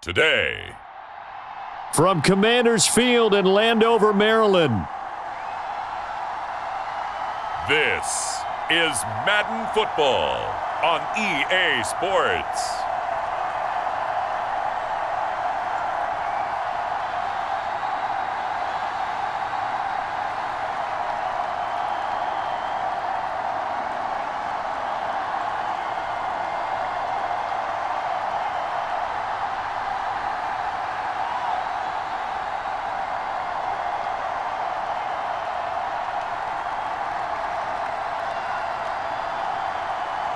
today. From Commanders Field in Landover, Maryland. This is Madden Football on EA Sports.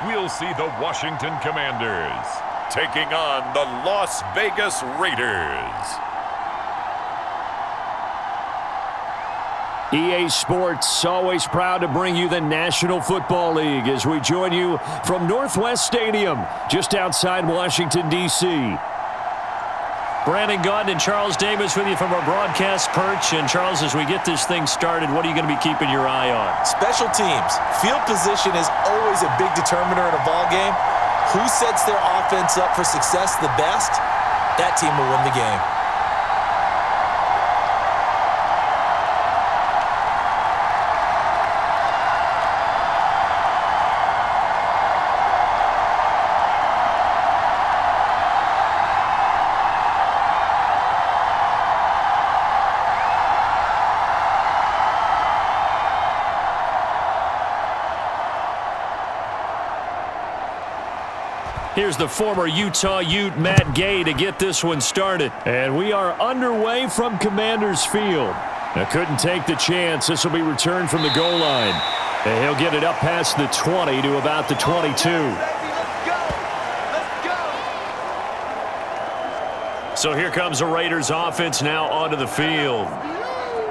We'll see the Washington Commanders taking on the Las Vegas Raiders. EA Sports, always proud to bring you the National Football League as we join you from Northwest Stadium, just outside Washington, D.C. Brandon Gaudin and Charles Davis with you from our broadcast perch. And, Charles, as we get this thing started, what are you going to be keeping your eye on? Special teams. Field position is always a big determiner in a ball game. Who sets their offense up for success the best, that team will win the game. Here's the former Utah Ute, Matt Gay, to get this one started. And we are underway from Commanders Field. Now, couldn't take the chance. This will be returned from the goal line. And he'll get it up past the 20 to about the 22. So here comes the Raiders offense now onto the field.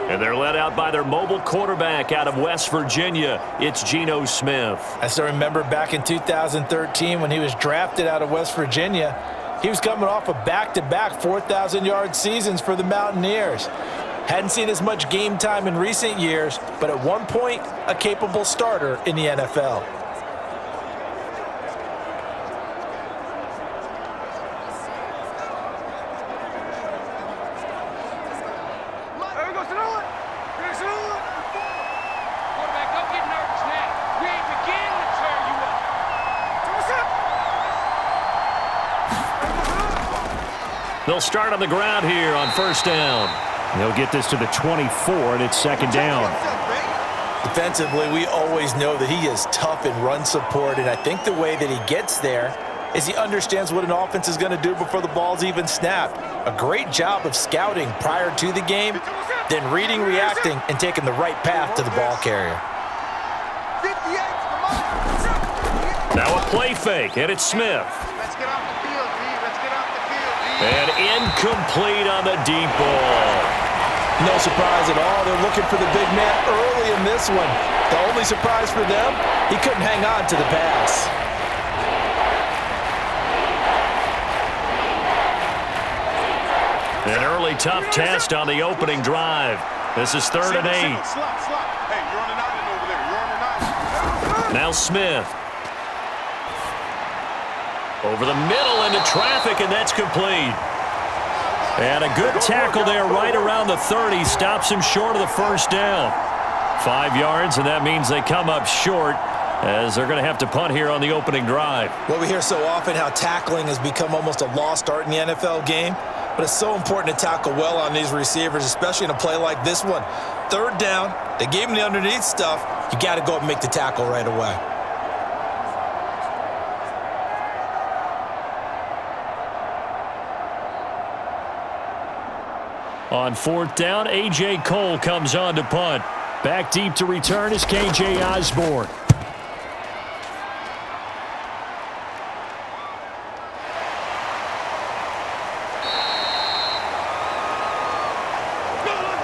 And they're led out by their mobile quarterback out of West Virginia. It's Geno Smith. I still remember back in 2013 when he was drafted out of West Virginia. He was coming off of back-to-back 4,000-yard seasons for the Mountaineers. Hadn't seen as much game time in recent years, but at one point, a capable starter in the NFL. They'll start on the ground here on first down. They'll get this to the 24, and it's second down. Defensively, we always know that he is tough in run support, and I think the way that he gets there is he understands what an offense is going to do before the ball's even snapped. A great job of scouting prior to the game, then reading, reacting, and taking the right path to the ball carrier. Now a play fake, and it's Smith. And incomplete on the deep ball. No surprise at all. They're looking for the big man early in this one. The only surprise for them, he couldn't hang on to the pass. An early tough test on the opening drive. This is 3rd and 8. Hey, you're on an island over there. You're on an island. Now Smith. Over the middle into traffic, and that's complete. And a good tackle there right around the 30. Stops him short of the first down. 5 yards, and that means they come up short as they're going to have to punt here on the opening drive. Well, we hear so often how tackling has become almost a lost art in the NFL game, but it's so important to tackle well on these receivers, especially in a play like this one. 3rd down, they gave him the underneath stuff. You got to go up and make the tackle right away. On 4th down, A.J. Cole comes on to punt. Back deep to return is K.J. Osborne.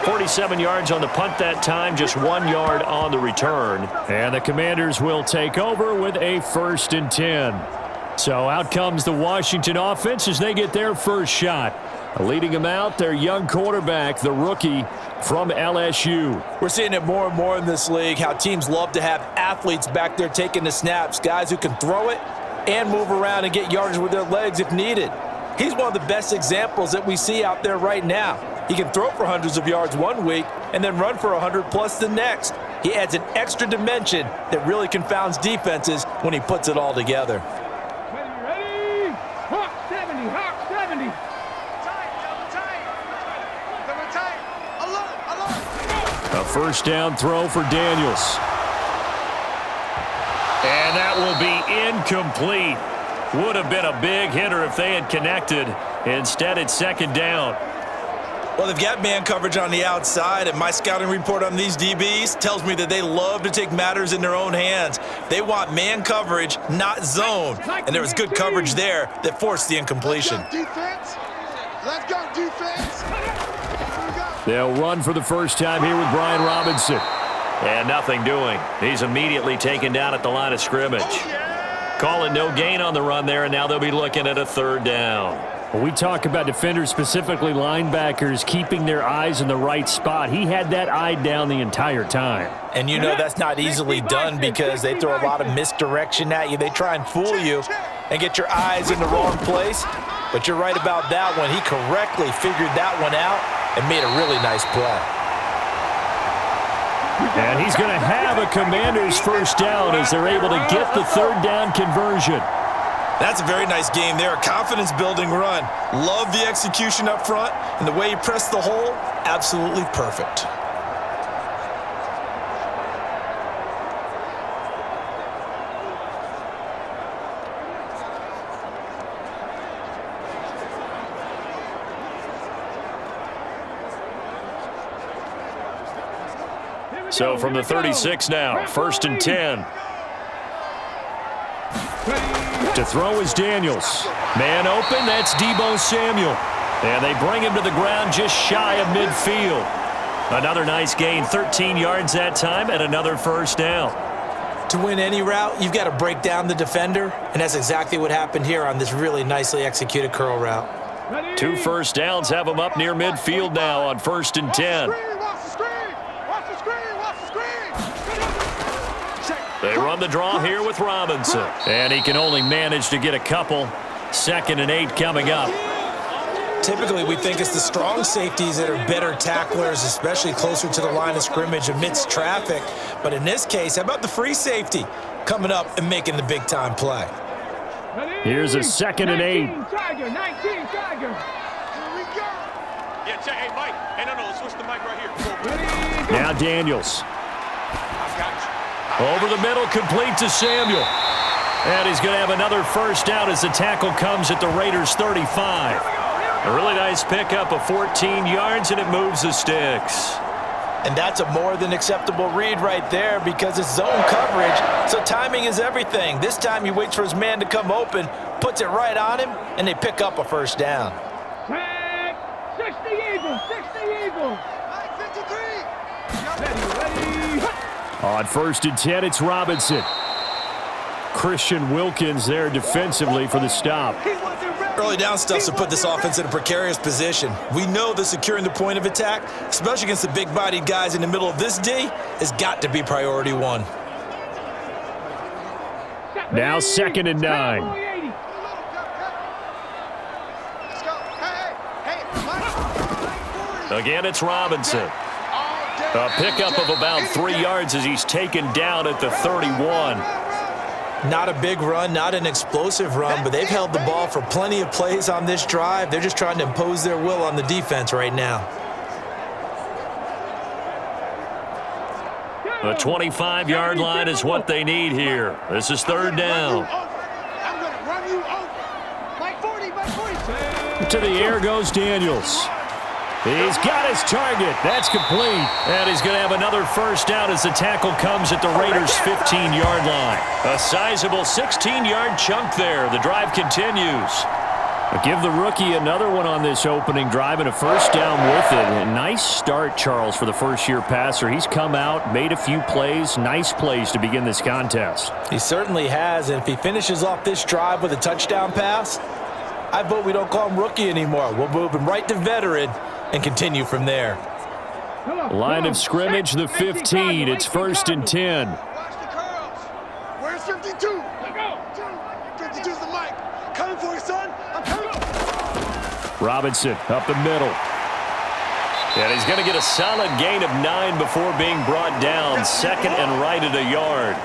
"47 yards on the punt that time, just 1 yard on the return. And the Commanders will take over with a 1st and 10. So out comes the Washington offense as they get their first shot. Leading them out, their young quarterback, the rookie from LSU. We're seeing it more and more in this league, how teams love to have athletes back there taking the snaps, guys who can throw it and move around and get yardage with their legs if needed. He's one of the best examples that we see out there right now. He can throw for hundreds of yards one week and then run for 100+ the next. He adds an extra dimension that really confounds defenses when he puts it all together. Ready? Hawk 70, Hawk 70. A first down throw for Daniels. And that will be incomplete. Would have been a big hitter if they had connected. Instead, it's second down. Well, they've got man coverage on the outside, and my scouting report on these DBs tells me that they love to take matters in their own hands. They want man coverage, not zone. And there was good coverage there that forced the incompletion. Let's go, defense. Let's go, defense. They'll run for the first time here with Brian Robinson. And nothing doing. He's immediately taken down at the line of scrimmage. Call it no gain on the run there, and now they'll be looking at a third down. When we talk about defenders, specifically linebackers, keeping their eyes in the right spot, he had that eye down the entire time. And you know that's not easily done because they throw a lot of misdirection at you. They try and fool you and get your eyes in the wrong place. But you're right about that one. He correctly figured that one out and made a really nice play. And he's going to have a Commander's first down as they're able to get the third down conversion. That's a very nice game there. A confidence-building run. Love the execution up front, and the way he pressed the hole, absolutely perfect. So from the 36 now, first and 10. To throw is Daniels. Man open, that's Deebo Samuel. And they bring him to the ground just shy of midfield. Another nice gain, 13 yards that time, and another first down. To win any route, you've got to break down the defender, and that's exactly what happened here on this really nicely executed curl route. 2 first downs have them up near midfield now on first and 10. They run the draw here with Robinson. And he can only manage to get a couple. 2nd and 8 coming up. Typically, we think it's the strong safeties that are better tacklers, especially closer to the line of scrimmage amidst traffic. But in this case, how about the free safety coming up and making the big-time play? Here's a 2nd and 8. 19 Tiger, 19 Tiger. Here we go. Yeah, check. Hey, Mike. Hey, no, switch the mic right here. Now Daniels. I got you. Over the middle, complete to Samuel. And he's going to have another first down as the tackle comes at the Raiders' 35. A really nice pickup of 14 yards, and it moves the sticks. And that's a more than acceptable read right there because it's zone coverage, so timing is everything. This time he waits for his man to come open, puts it right on him, and they pick up a first down. Tag, 60 Eagles, 60 Eagles. 53. Ready. On first and 10, it's Robinson. Christian Wilkins there defensively for the stop. Early down stuff to put this offense in a precarious position. We know that securing the point of attack, especially against the big-bodied guys in the middle of this D, has got to be priority one. Now 2nd and 9. Again, it's Robinson. A pickup of about 3 yards as he's taken down at the 31. Not a big run, not an explosive run, but they've held the ball for plenty of plays on this drive. They're just trying to impose their will on the defense right now. The 25-yard line is what they need here. This is third down. I'm going to run you over. Mike 40, Mike 40. To the air goes Daniels. He's got his target. That's complete. And he's going to have another first down as the tackle comes at the Raiders' 15-yard line. A sizable 16-yard chunk there. The drive continues. Give the rookie another one on this opening drive and a first down with it. A nice start, Charles, for the first-year passer. He's come out, made a few plays, nice plays to begin this contest. He certainly has, and if he finishes off this drive with a touchdown pass, I vote we don't call him rookie anymore. We'll move him right to veteran and continue from there. Line of scrimmage, the 15. It's first and 10. Watch the curls. Where's 52? 52's the mic. Coming for you, son. I'm coming. Robinson up the middle. And he's going to get a solid gain of 9 before being brought down. Second and right at a yard.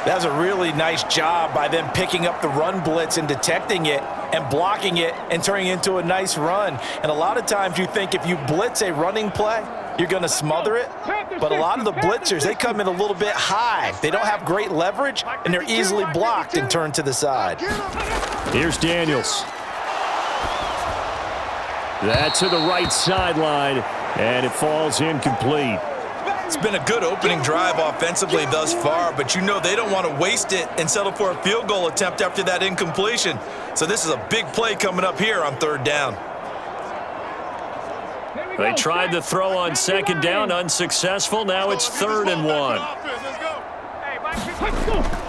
That was a really nice job by them picking up the run blitz and detecting it and blocking it and turning it into a nice run. And a lot of times you think if you blitz a running play, you're going to smother it. But a lot of the blitzers, they come in a little bit high. They don't have great leverage, and they're easily blocked and turned to the side. Here's Daniels. That's to the right sideline, and it falls incomplete. It's been a good opening drive offensively thus far, but you know they don't want to waste it and settle for a field goal attempt after that incompletion. So this is a big play coming up here on third down. They tried the throw on second down, unsuccessful. Now it's 3rd and 1.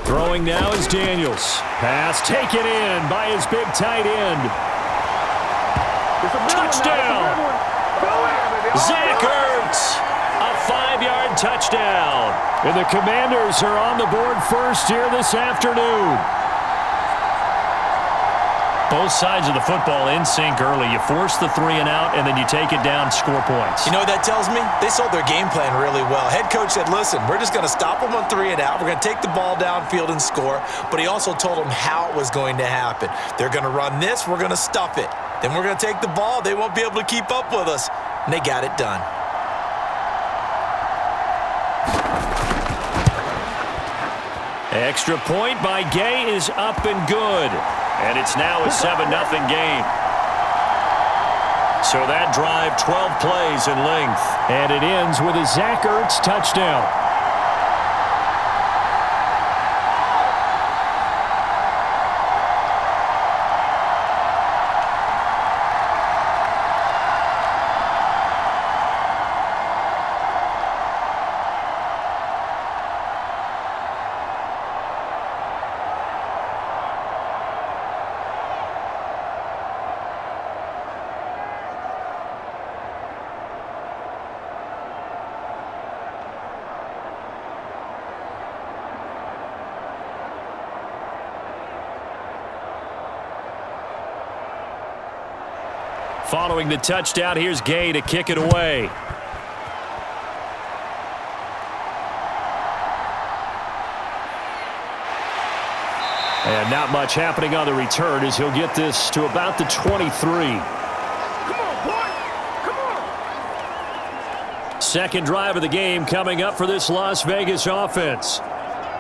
Throwing now is Daniels. Pass taken in by his big tight end. Touchdown! Zach Ertz! A 5-yard touchdown. And the Commanders are on the board first here this afternoon. Both sides of the football in sync early. You force the 3 and out, and then you take it down, score points. You know what that tells me? They sold their game plan really well. Head coach said, listen, we're just going to stop them on 3 and out. We're going to take the ball downfield and score. But he also told them how it was going to happen. They're going to run this. We're going to stuff it. Then we're going to take the ball. They won't be able to keep up with us. And they got it done. Extra point by Gay is up and good. And it's now a 7-0 game. So that drive, 12 plays in length. And it ends with a Zach Ertz touchdown. Following the touchdown, here's Gay to kick it away. And not much happening on the return as he'll get this to about the 23. Come on, boy. Come on. Second drive of the game coming up for this Las Vegas offense.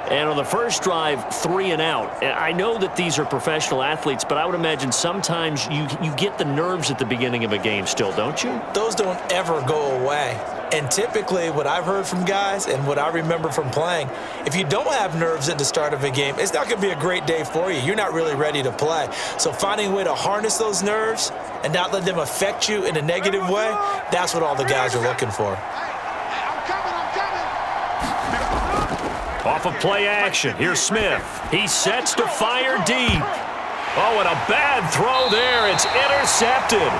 And on the first drive, 3 and out. I know that these are professional athletes, but I would imagine sometimes you get the nerves at the beginning of a game still, don't you? Those don't ever go away. And typically what I've heard from guys and what I remember from playing, if you don't have nerves at the start of a game, it's not going to be a great day for you. You're not really ready to play. So finding a way to harness those nerves and not let them affect you in a negative way, that's what all the guys are looking for. Off of play action, here's Smith. He sets to fire deep. Oh, and a bad throw there. It's intercepted.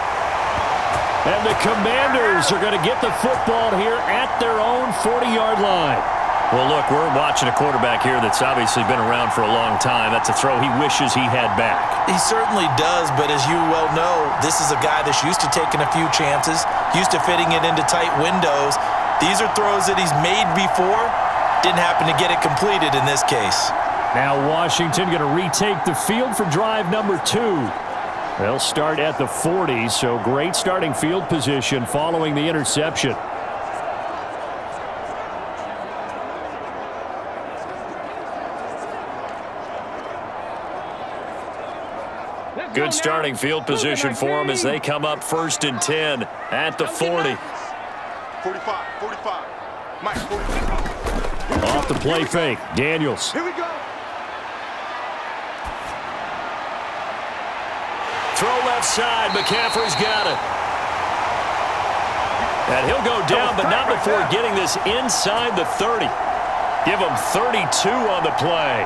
And the Commanders are going to get the football here at their own 40-yard line. Well, look, we're watching a quarterback here that's obviously been around for a long time. That's a throw he wishes he had back. He certainly does, but as you well know, this is a guy that's used to taking a few chances, used to fitting it into tight windows. These are throws that he's made before. Didn't happen to get it completed in this case. Now Washington going to retake the field for drive number 2. They'll start at the 40, so great starting field position following the interception. Good starting field position for them as they come up 1st and 10 at the 40. 45. Mike, 45. Off the play fake, Daniels. Here we go. Throw left side, McCaffrey's got it. And he'll go down, but not before getting this inside the 30. Give him 32 on the play.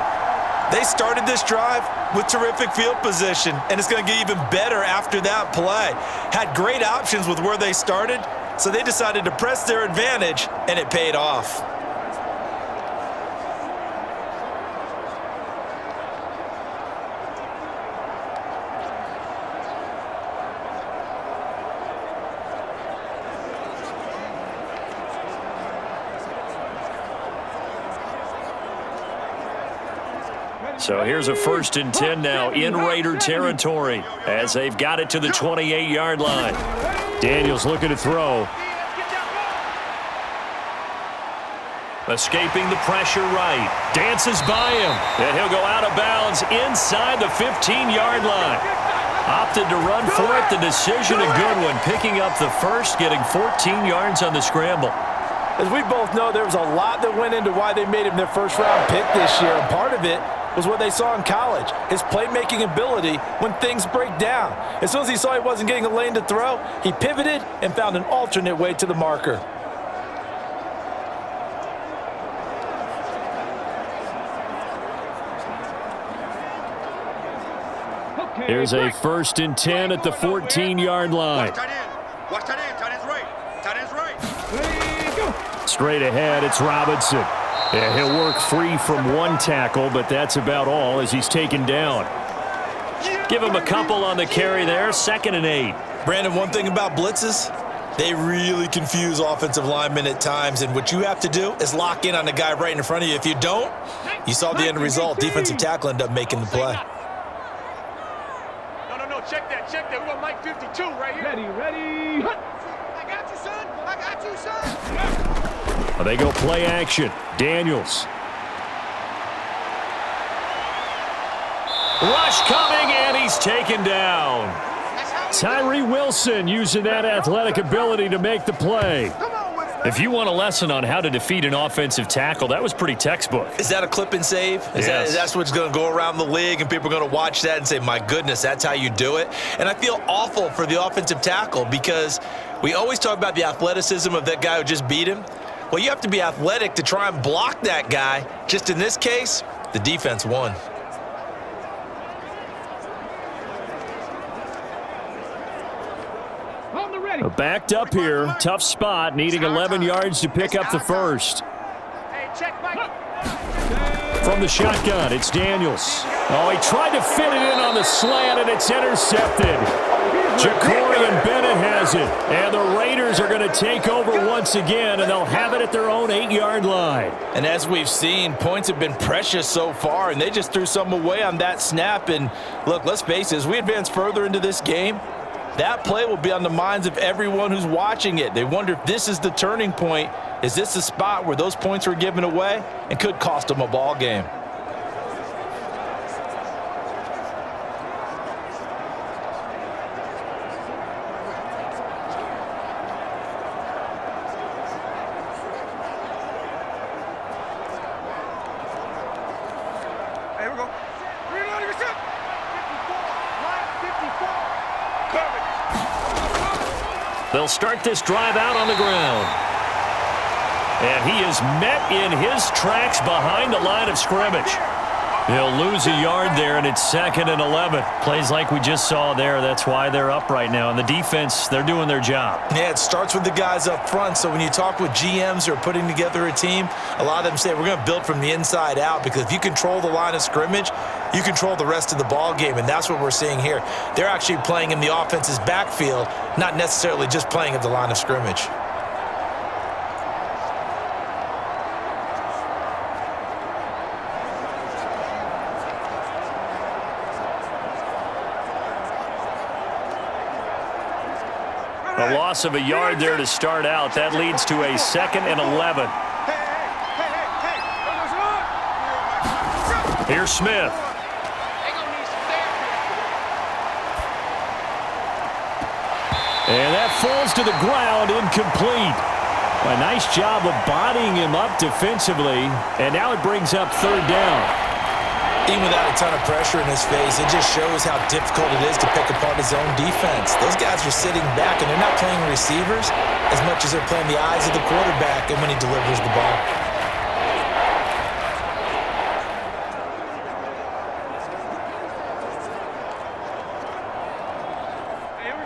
They started this drive with terrific field position, and it's going to get even better after that play. Had great options with where they started, so they decided to press their advantage, and it paid off. So here's a 1st and 10 now in Raider territory as they've got it to the 28-yard line. Daniels looking to throw. Escaping the pressure right. Dances by him. And he'll go out of bounds inside the 15-yard line. Opted to run for it. The decision a good one. Picking up the first, getting 14 yards on the scramble. As we both know, there was a lot that went into why they made him their first-round pick this year. And part of it was what they saw in college, his playmaking ability when things break down. As soon as he saw he wasn't getting a lane to throw, he pivoted and found an alternate way to the marker. Here's a 1st and 10 at the 14-yard line. Watch tight end. Tight end's right. Tight end's right. Straight ahead, it's Robinson. And he'll work free from one tackle, but that's about all as he's taken down. Give him a couple on the carry there, 2nd and 8. Brandon, one thing about blitzes, they really confuse offensive linemen at times, and what you have to do is lock in on the guy right in front of you. If you don't, you saw the end result. Defensive tackle ended up making the play. No, check that. We got Mike 52 right here. Ready. I got you, son. They go play action. Daniels. Rush coming, and he's taken down. Tyree Wilson using that athletic ability to make the play. If you want a lesson on how to defeat an offensive tackle, that was pretty textbook. Is that a clip and save? Yes. That's what's going to go around the league, and people are going to watch that and say, my goodness, that's how you do it? And I feel awful for the offensive tackle because we always talk about the athleticism of that guy who just beat him. Well, you have to be athletic to try and block that guy. Just in this case, the defense won. Backed up here, tough spot, needing 11 yards to pick up the first. Hey, check Mike. From the shotgun, it's Daniels. Oh, he tried to fit it in on the slant, and it's intercepted. Jacorian Bennett has it, and the Raiders are going to take over once again, and they'll have it at their own 8-yard line. And as we've seen, points have been precious so far, and they just threw some away on that snap. And look, let's face it, as we advance further into this game, that play will be on the minds of everyone who's watching it. They wonder if this is the turning point. Is this the spot where those points were given away and could cost them a ball game? Here we go. Reloading yourself. 54. Cover. They'll start this drive out on the ground. And he is met in his tracks behind the line of scrimmage. He'll lose a yard there, and it's 2nd and 11. Plays like we just saw there. That's why they're up right now. And the defense, they're doing their job. Yeah, it starts with the guys up front. So when you talk with GMs who are putting together a team, a lot of them say we're going to build from the inside out, because if you control the line of scrimmage, you control the rest of the ball game, and that's what we're seeing here. They're actually playing in the offense's backfield, not necessarily just playing at the line of scrimmage. A loss of a yard there to start out. That leads to a 2nd and 11. Here's Smith. And that falls to the ground, incomplete. A nice job of bodying him up defensively, and now it brings up 3rd down. Even without a ton of pressure in his face, it just shows how difficult it is to pick apart his own defense. Those guys are sitting back, and they're not playing receivers as much as they're playing the eyes of the quarterback and when he delivers the ball.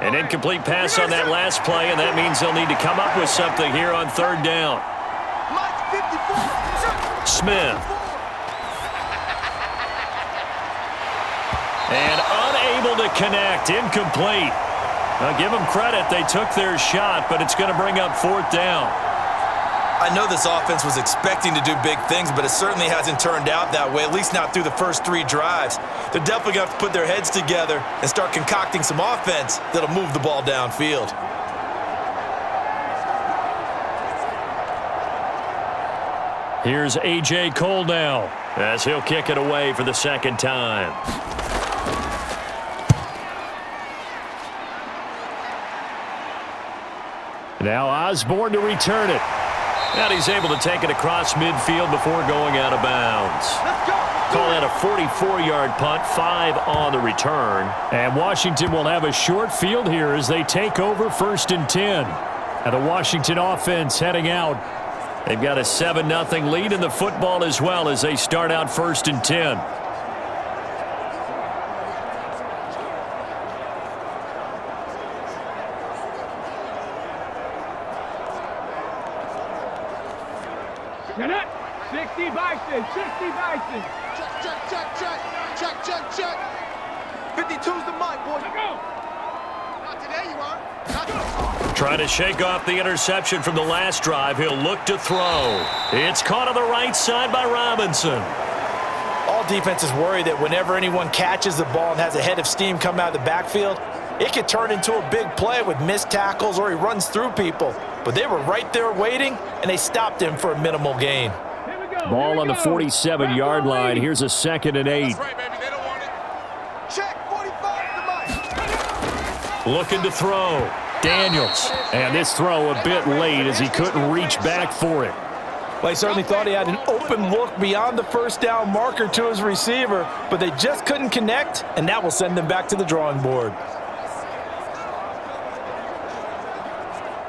An incomplete pass on that last play, and that means they'll need to come up with something here on 3rd down. Smith. And unable to connect, incomplete. Now give them credit, they took their shot, but it's going to bring up 4th down. I know this offense was expecting to do big things, but it certainly hasn't turned out that way, at least not through the first 3 drives. They're definitely going to have to put their heads together and start concocting some offense that'll move the ball downfield. Here's A.J. Cole now as he'll kick it away for the second time. Now Osborne to return it. And he's able to take it across midfield before going out of bounds. Call that a 44-yard punt, 5 on the return. And Washington will have a short field here as they take over 1st and 10. And the Washington offense heading out. They've got a 7-0 lead in the football as well as they start out 1st and 10. Get it. 60 Bison. 60 Bison. Check. 52's the mic, boy. Let's go. Not today, you are. Trying to shake off the interception from the last drive. He'll look to throw. It's caught on the right side by Robinson. All defenses worry that whenever anyone catches the ball and has a head of steam come out of the backfield, it could turn into a big play with missed tackles or he runs through people. But they were right there waiting, and they stopped him for a minimal gain. Ball on the 47-yard line. Here's a 2nd and 8. That's right, baby. They don't want it. Check 45 the mic. Looking to throw. Daniels. And this throw a bit late as he couldn't reach back for it. Well, he certainly thought he had an open look beyond the first down marker to his receiver, but they just couldn't connect, and that will send them back to the drawing board.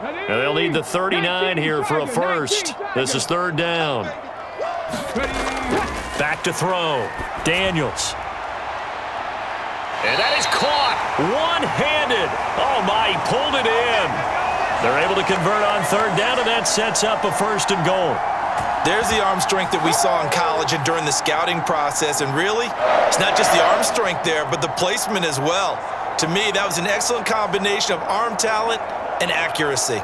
And they'll need the 39 here for a first. This is 3rd down. Back to throw. Daniels. And that is caught one-handed. Oh, my, he pulled it in. They're able to convert on 3rd down, and that sets up a 1st and goal. There's the arm strength that we saw in college and during the scouting process. And really, it's not just the arm strength there, but the placement as well. To me, that was an excellent combination of arm talent and accuracy.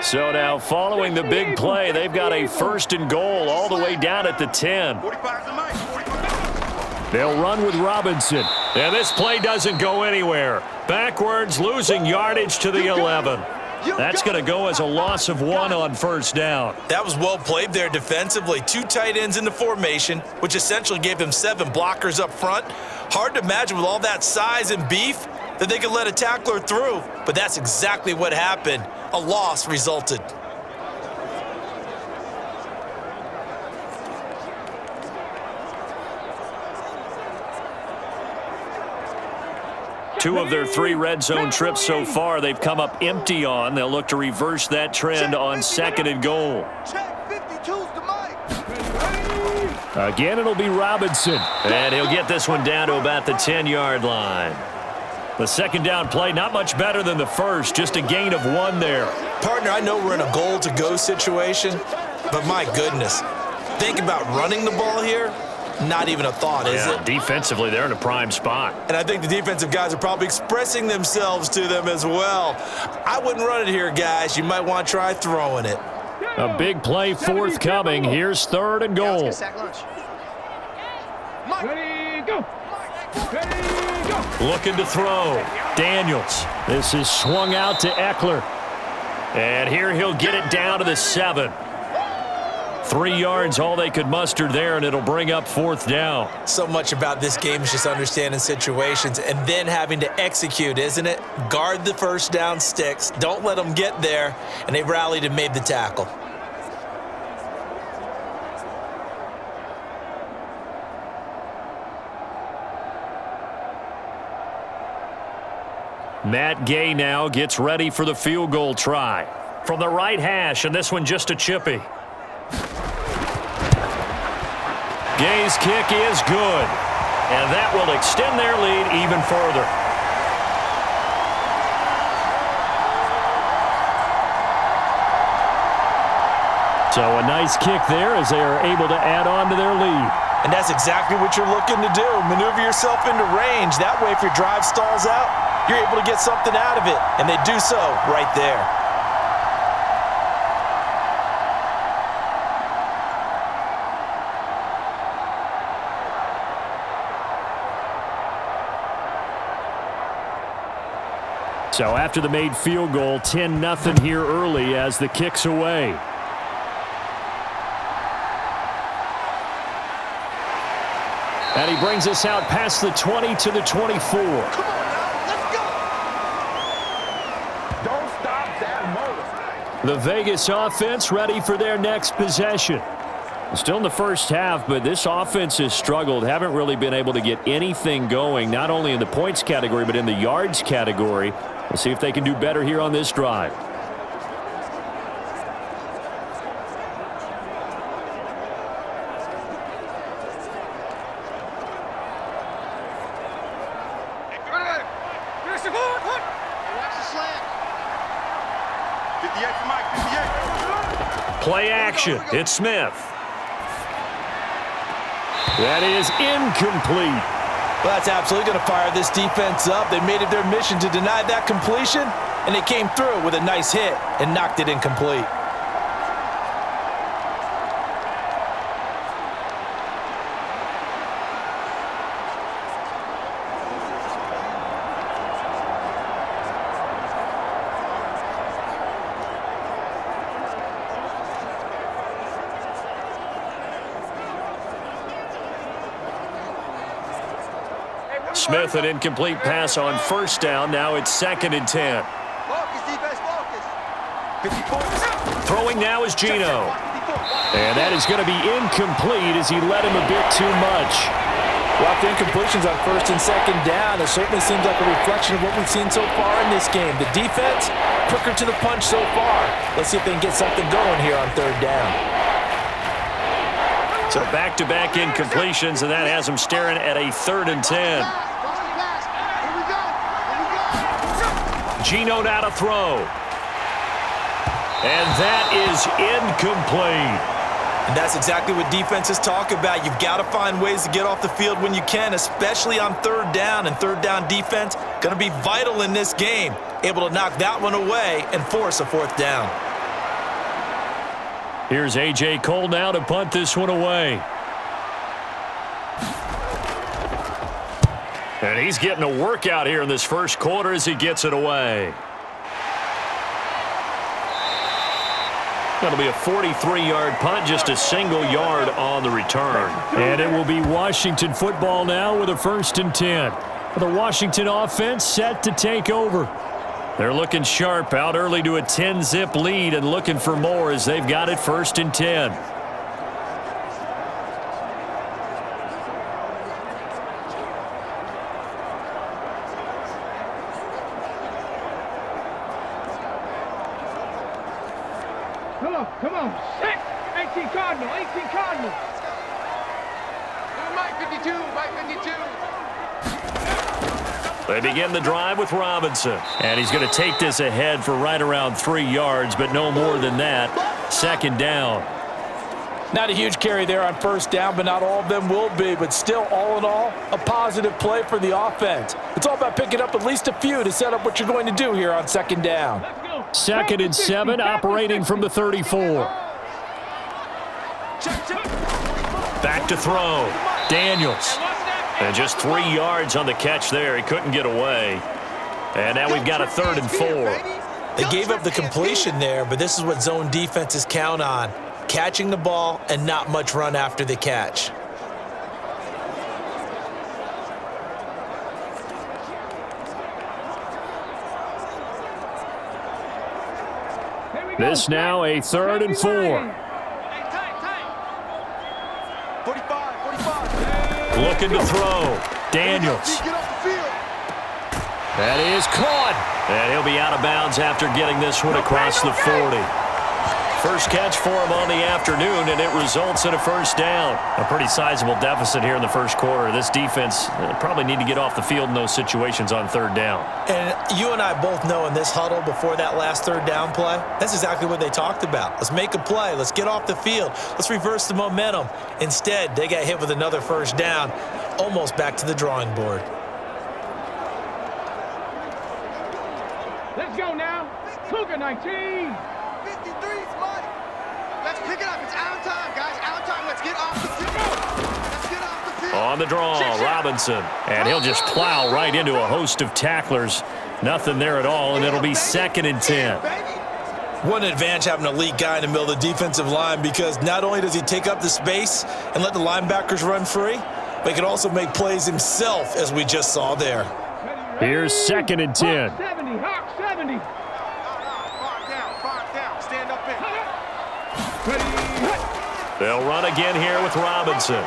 So now following the big play, they've got a 1st and goal all the way down at the 10. 45 the mic. 45. They'll run with Robinson. And this play doesn't go anywhere. Backwards, losing yardage to the 11. That's going to go as a loss of 1 on 1st down. That was well played there defensively. 2 tight ends in the formation, which essentially gave them 7 blockers up front. Hard to imagine with all that size and beef that they could let a tackler through, but that's exactly what happened. A loss resulted. Two of their 3 red zone trips so far, they've come up empty on. They'll look to reverse that trend on 2nd and goal. Check 52's the mic. Again, it'll be Robinson. And he'll get this one down to about the 10-yard line. The 2nd down play, not much better than the first, just a gain of 1 there. Partner, I know we're in a goal-to-go situation, but my goodness, think about running the ball here. Not even a thought, is it? Defensively, they're in a prime spot. And I think the defensive guys are probably expressing themselves to them as well. I wouldn't run it here, guys. You might want to try throwing it. A big play forthcoming. Here's 3rd and goal. Ready, go. Ready, go. Looking to throw. Daniels. This is swung out to Eckler. And here he'll get it down to the 7. 3 yards, all they could muster there, and it'll bring up 4th down. So much about this game is just understanding situations and then having to execute, isn't it? Guard the 1st down sticks. Don't let them get there. And they rallied and made the tackle. Matt Gay now gets ready for the field goal try. From the right hash, and this one just a chippy. Gay's kick is good, and that will extend their lead even further. So a nice kick there as they are able to add on to their lead. And that's exactly what you're looking to do. Maneuver yourself into range. That way, if your drive stalls out, you're able to get something out of it. And they do so right there. So after the made field goal, 10-0 here early as the kick's away. And he brings us out past the 20 to the 24. Come on now, let's go. Don't stop that motor. The Vegas offense ready for their next possession. Still in the first half, but this offense has struggled. Haven't really been able to get anything going, not only in the points category, but in the yards category. We'll see if they can do better here on this drive. Play action. It's Smith. That is incomplete. Well, that's absolutely going to fire this defense up. They made it their mission to deny that completion, and they came through with a nice hit and knocked it incomplete. Smith, an incomplete pass on first down. Now it's 2nd and 10. Throwing now is Geno. And that is going to be incomplete as he led him a bit too much. Well, after incompletions on 1st and 2nd down, it certainly seems like a reflection of what we've seen so far in this game. The defense, quicker to the punch so far. Let's see if they can get something going here on 3rd down. So back-to-back incompletions, and that has them staring at a 3rd and 10. Geno now to throw. And that is incomplete. And that's exactly what defenses talk about. You've got to find ways to get off the field when you can, especially on 3rd down. And 3rd down defense going to be vital in this game. Able to knock that one away and force a 4th down. Here's A.J. Cole now to punt this one away. And he's getting a workout here in this first quarter as he gets it away. That'll be a 43-yard punt, just a single yard on the return. And it will be Washington football now with a 1st and 10. The Washington offense set to take over. They're looking sharp, out early to a 10-zip lead and looking for more as they've got it 1st and 10. Come on, set. 18 Cardinal, 18 Cardinal. Mike 52, Mike 52. They begin the drive with Robinson. And he's going to take this ahead for right around 3 yards, but no more than that. 2nd down. Not a huge carry there on 1st down, but not all of them will be. But still, all in all, a positive play for the offense. It's all about picking up at least a few to set up what you're going to do here on 2nd down. 2nd and 7, operating from the 34. Back to throw. Daniels. And just 3 yards on the catch there. He couldn't get away. And now we've got a 3rd and 4. They gave up the completion there, but this is what zone defenses count on. Catching the ball and not much run after the catch. This now a 3rd and 4. 45. Looking to throw. Daniels. That is caught. And he'll be out of bounds after getting this one across the 40. First catch for him on the afternoon, and it results in a first down. A pretty sizable deficit here in the first quarter. This defense probably need to get off the field in those situations on third down. And you and I both know in this huddle before that last third down play, that's exactly what they talked about. Let's make a play. Let's get off the field. Let's reverse the momentum. Instead, they got hit with another first down, almost back to the drawing board. Let's go now. Cougar 19. 53's money. Let's pick it up. It's out time, guys. Out time. Let's get off the field. Let's get off the field. On the draw, Robinson. And he'll just plow right into a host of tacklers. Nothing there at all, and it'll be 2nd and 10. What an advantage having an elite guy in the middle of the defensive line, because not only does he take up the space and let the linebackers run free, but he can also make plays himself, as we just saw there. Here's 2nd and 10. Hawk 70. Hawk 70. Five down. Stand up in. They'll run again here with Robinson.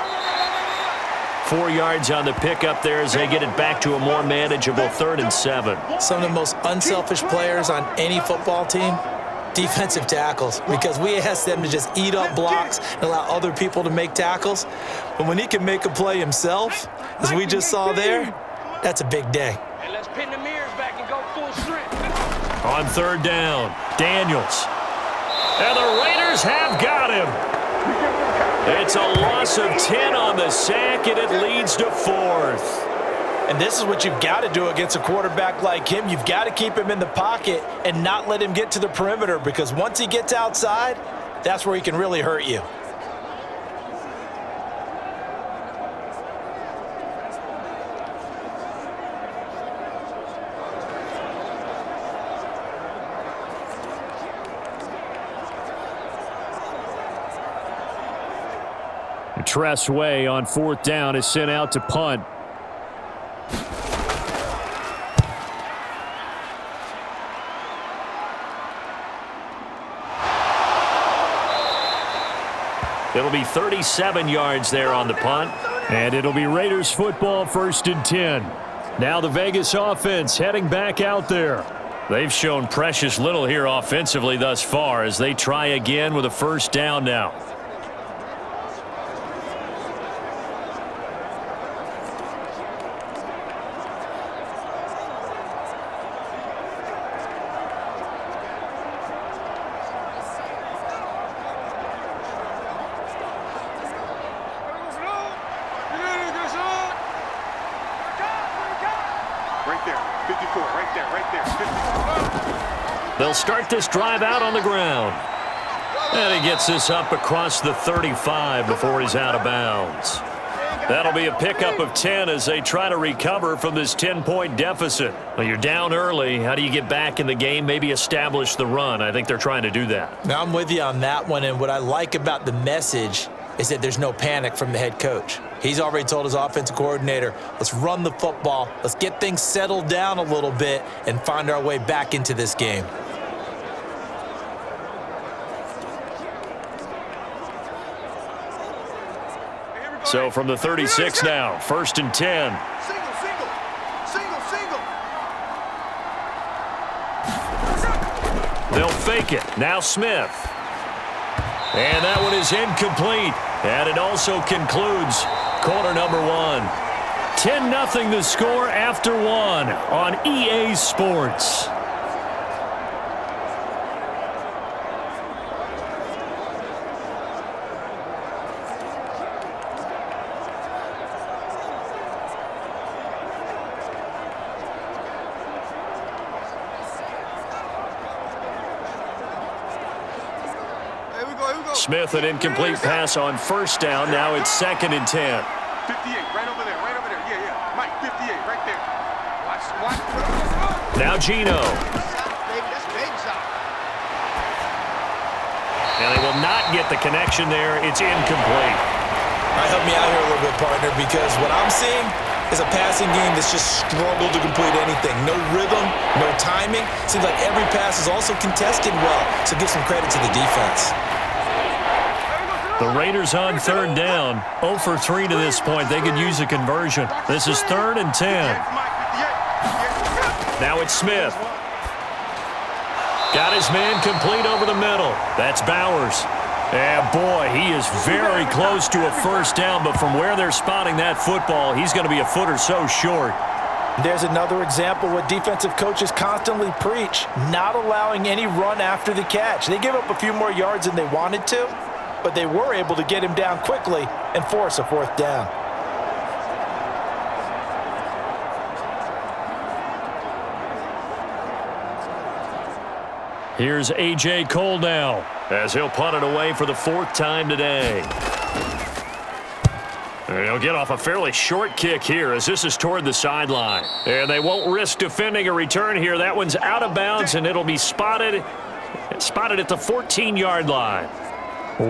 4 yards on the pickup there as they get it back to a more manageable 3rd and 7. Some of the most unselfish players on any football team, defensive tackles, because we ask them to just eat up blocks and allow other people to make tackles. But when he can make a play himself, as we just saw there, that's a big day. And let's pin the mirrors back and go full strength. On 3rd down, Daniels. And the Raiders have got him. It's a loss of 10 on the sack, and it leads to 4th. And this is what you've got to do against a quarterback like him. You've got to keep him in the pocket and not let him get to the perimeter, because once he gets outside, that's where he can really hurt you. Tress Way on 4th down is sent out to punt. It'll be 37 yards there on the punt, and it'll be Raiders football 1st and 10. Now the Vegas offense heading back out there. They've shown precious little here offensively thus far as they try again with a first down now. They'll start this drive out on the ground. And he gets this up across the 35 before he's out of bounds. That'll be a pickup of 10 as they try to recover from this 10-point deficit. Well, you're down early. How do you get back in the game? Maybe establish the run. I think they're trying to do that. Now, I'm with you on that one, and what I like about the message is that there's no panic from the head coach. He's already told his offensive coordinator, let's run the football, let's get things settled down a little bit and find our way back into this game. So from the 36 now, 1st and 10. They'll fake it. Now Smith. And that one is incomplete. And it also concludes quarter number 1. 10-0 the score after 1 on EA Sports. Smith, an incomplete pass on first down. Now it's 2nd and 10. 58, right over there, Yeah. Mike, 58, right there. Watch. Now Gino. That's big shot. And they will not get the connection there. It's incomplete. All right, help me out here a little bit, partner, because what I'm seeing is a passing game that's just struggled to complete anything. No rhythm, no timing. Seems like every pass is also contested well, so give some credit to the defense. The Raiders on 3rd down. 0 for 3 to this point. They could use a conversion. This is 3rd and 10. Now it's Smith. Got his man complete over the middle. That's Bowers. And boy, he is very close to a first down, but from where they're spotting that football, he's going to be a foot or so short. There's another example what defensive coaches constantly preach, not allowing any run after the catch. They give up a few more yards than they wanted to, but they were able to get him down quickly and force a fourth down. Here's A.J. Cole now, as he'll punt it away for the fourth time today. And he'll get off a fairly short kick here as this is toward the sideline. And they won't risk defending a return here. That one's out of bounds, and it'll be spotted at the 14-yard line.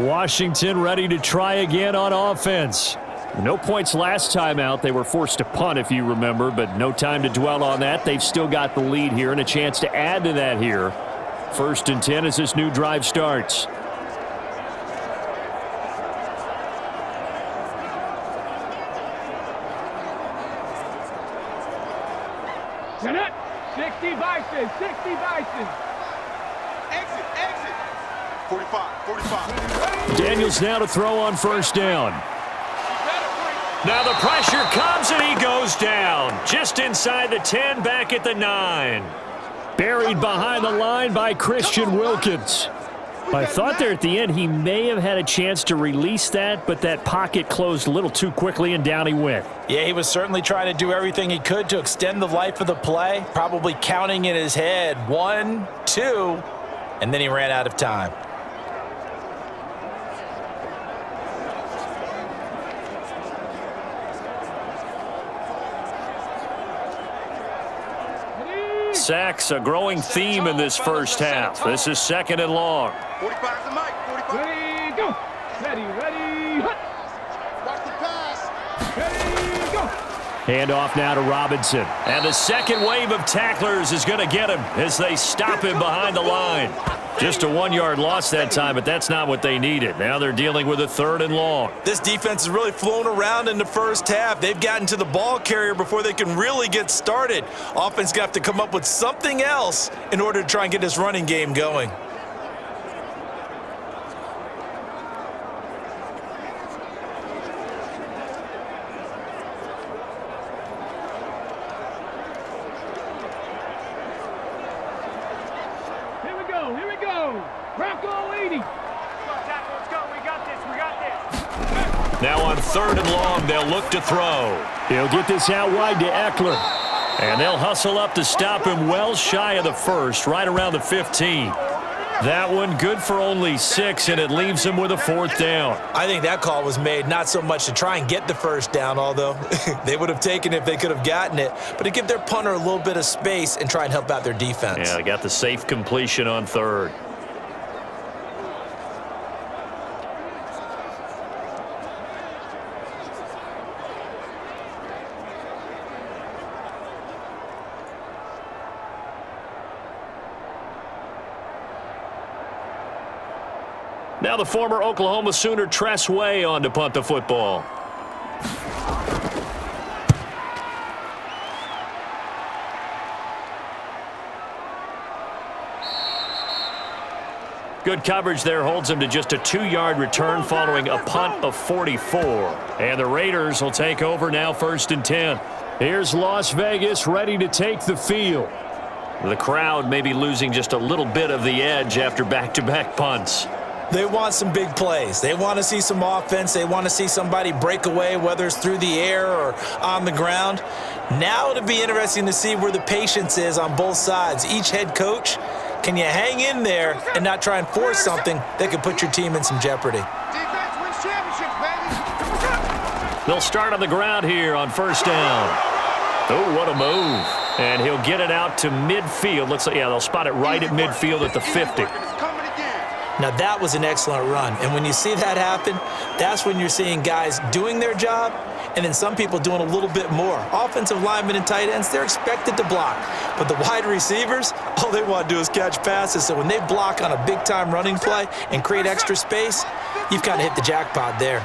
Washington ready to try again on offense. No points last time out. They were forced to punt, if you remember, but no time to dwell on that. They've still got the lead here and a chance to add to that here. 1st and 10 as this new drive starts. Set up. 60 Bison. 60 Bison. Exit. 45. Daniels now to throw on first down. Now the pressure comes and he goes down. Just inside the 10, back at the 9. Buried behind the line by Christian Wilkins. I thought there at the end he may have had a chance to release that, but that pocket closed a little too quickly and down he went. Yeah, he was certainly trying to do everything he could to extend the life of the play, probably counting in his head 1, 2, and then he ran out of time. Sacks, a growing theme in this first half. This is 2nd and long. 45's the mic. 45. Ready, go. Ready, hut. Watch the pass. Ready, go. Handoff now to Robinson. And the second wave of tacklers is going to get him as they stop him behind the line. Just a 1-yard loss that time, but that's not what they needed. Now they're dealing with a 3rd and long. This defense has really flown around in the first half. They've gotten to the ball carrier before they can really get started. Offense got to come up with something else in order to try and get this running game going. Here we go. Bronco 80. Now on 3rd and long, they'll look to throw. He'll get this out wide to Eckler. And they'll hustle up to stop him well shy of the 1st, right around the 15. That one good for only 6, and it leaves him with a 4th down. I think that call was made not so much to try and get the first down, although they would have taken it if they could have gotten it, but to give their punter a little bit of space and try and help out their defense. Yeah, they got the safe completion on 3rd. Now the former Oklahoma Sooner Tress Way on to punt the football. Good coverage there holds him to just a 2-yard return following a punt of 44. And the Raiders will take over now 1st and 10. Here's Las Vegas ready to take the field. The crowd may be losing just a little bit of the edge after back-to-back punts. They want some big plays. They want to see some offense. They want to see somebody break away, whether it's through the air or on the ground. Now it'll be interesting to see where the patience is on both sides. Each head coach, can you hang in there and not try and force something that could put your team in some jeopardy? Defense wins championships, baby. They'll start on the ground here on 1st down. Oh, what a move. And he'll get it out to midfield. Looks like, yeah, they'll spot it right at midfield at the 50. Now, that was an excellent run. And when you see that happen, that's when you're seeing guys doing their job and then some people doing a little bit more. Offensive linemen and tight ends, they're expected to block. But the wide receivers, all they want to do is catch passes. So when they block on a big-time running play and create extra space, you've kind of hit the jackpot there.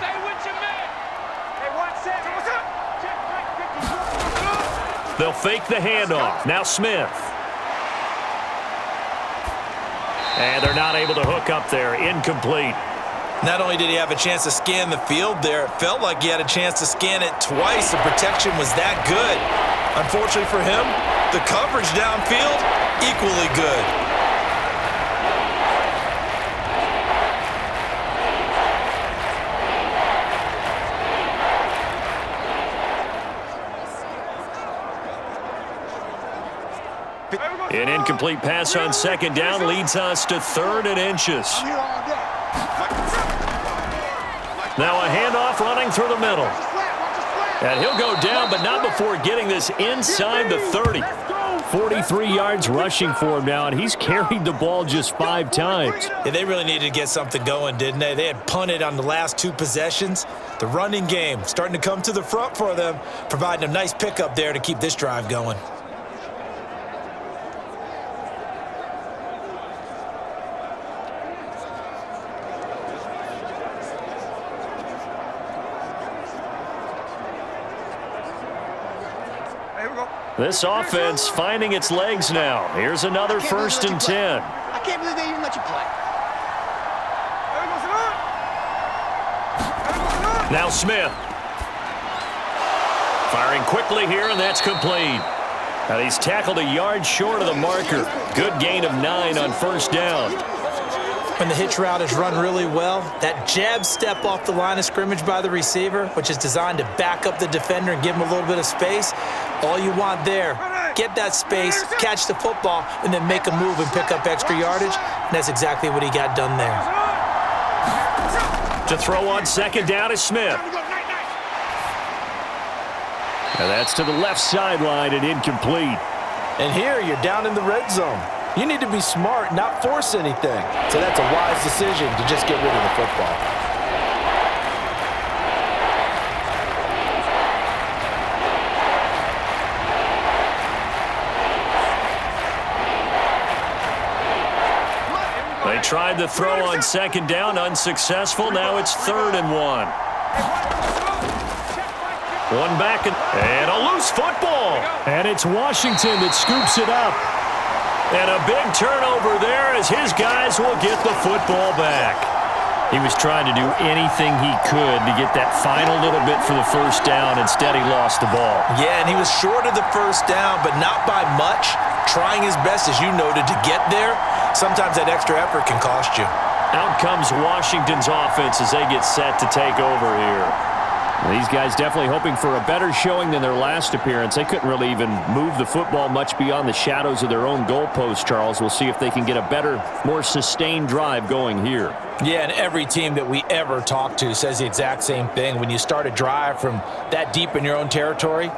They'll fake the handoff. Now Smith. And they're not able to hook up there. Incomplete. Not only did he have a chance to scan the field there, it felt like he had a chance to scan it twice. The protection was that good. Unfortunately for him, the coverage downfield, equally good. An incomplete pass on second down leads us to 3rd and inches. Now a handoff running through the middle. And he'll go down, but not before getting this inside the 30. 43 yards rushing for him now, and he's carried the ball just 5 times. Yeah, they really needed to get something going, didn't they? They had punted on the last 2 possessions. The running game starting to come to the front for them, providing a nice pickup there to keep this drive going. This offense finding its legs now. Here's another 1st and 10. I can't believe they even let you play. Now Smith. Firing quickly here, and that's complete. Now he's tackled a yard short of the marker. Good gain of 9 on 1st down. When the hitch route is run really well, that jab step off the line of scrimmage by the receiver, which is designed to back up the defender and give him a little bit of space, all you want there, get that space, catch the football, and then make a move and pick up extra yardage, and that's exactly what he got done there. To throw on second down is Smith. And that's to the left sideline and incomplete. And here you're down in the red zone. You need to be smart, not force anything. So that's a wise decision to just get rid of the football. They tried the throw on second down, unsuccessful. Now it's 3rd and 1. One back and a loose football. And it's Washington that scoops it up. And a big turnover there as his guys will get the football back. He was trying to do anything he could to get that final little bit for the 1st down. Instead, he lost the ball. Yeah, and he was short of the 1st down, but not by much. Trying his best, as you noted, to get there. Sometimes that extra effort can cost you. Out comes Washington's offense as they get set to take over here. These guys definitely hoping for a better showing than their last appearance. They couldn't really even move the football much beyond the shadows of their own goalpost, Charles. We'll see if they can get a better, more sustained drive going here. Yeah, and every team that we ever talk to says the exact same thing. When you start a drive from that deep in your own territory,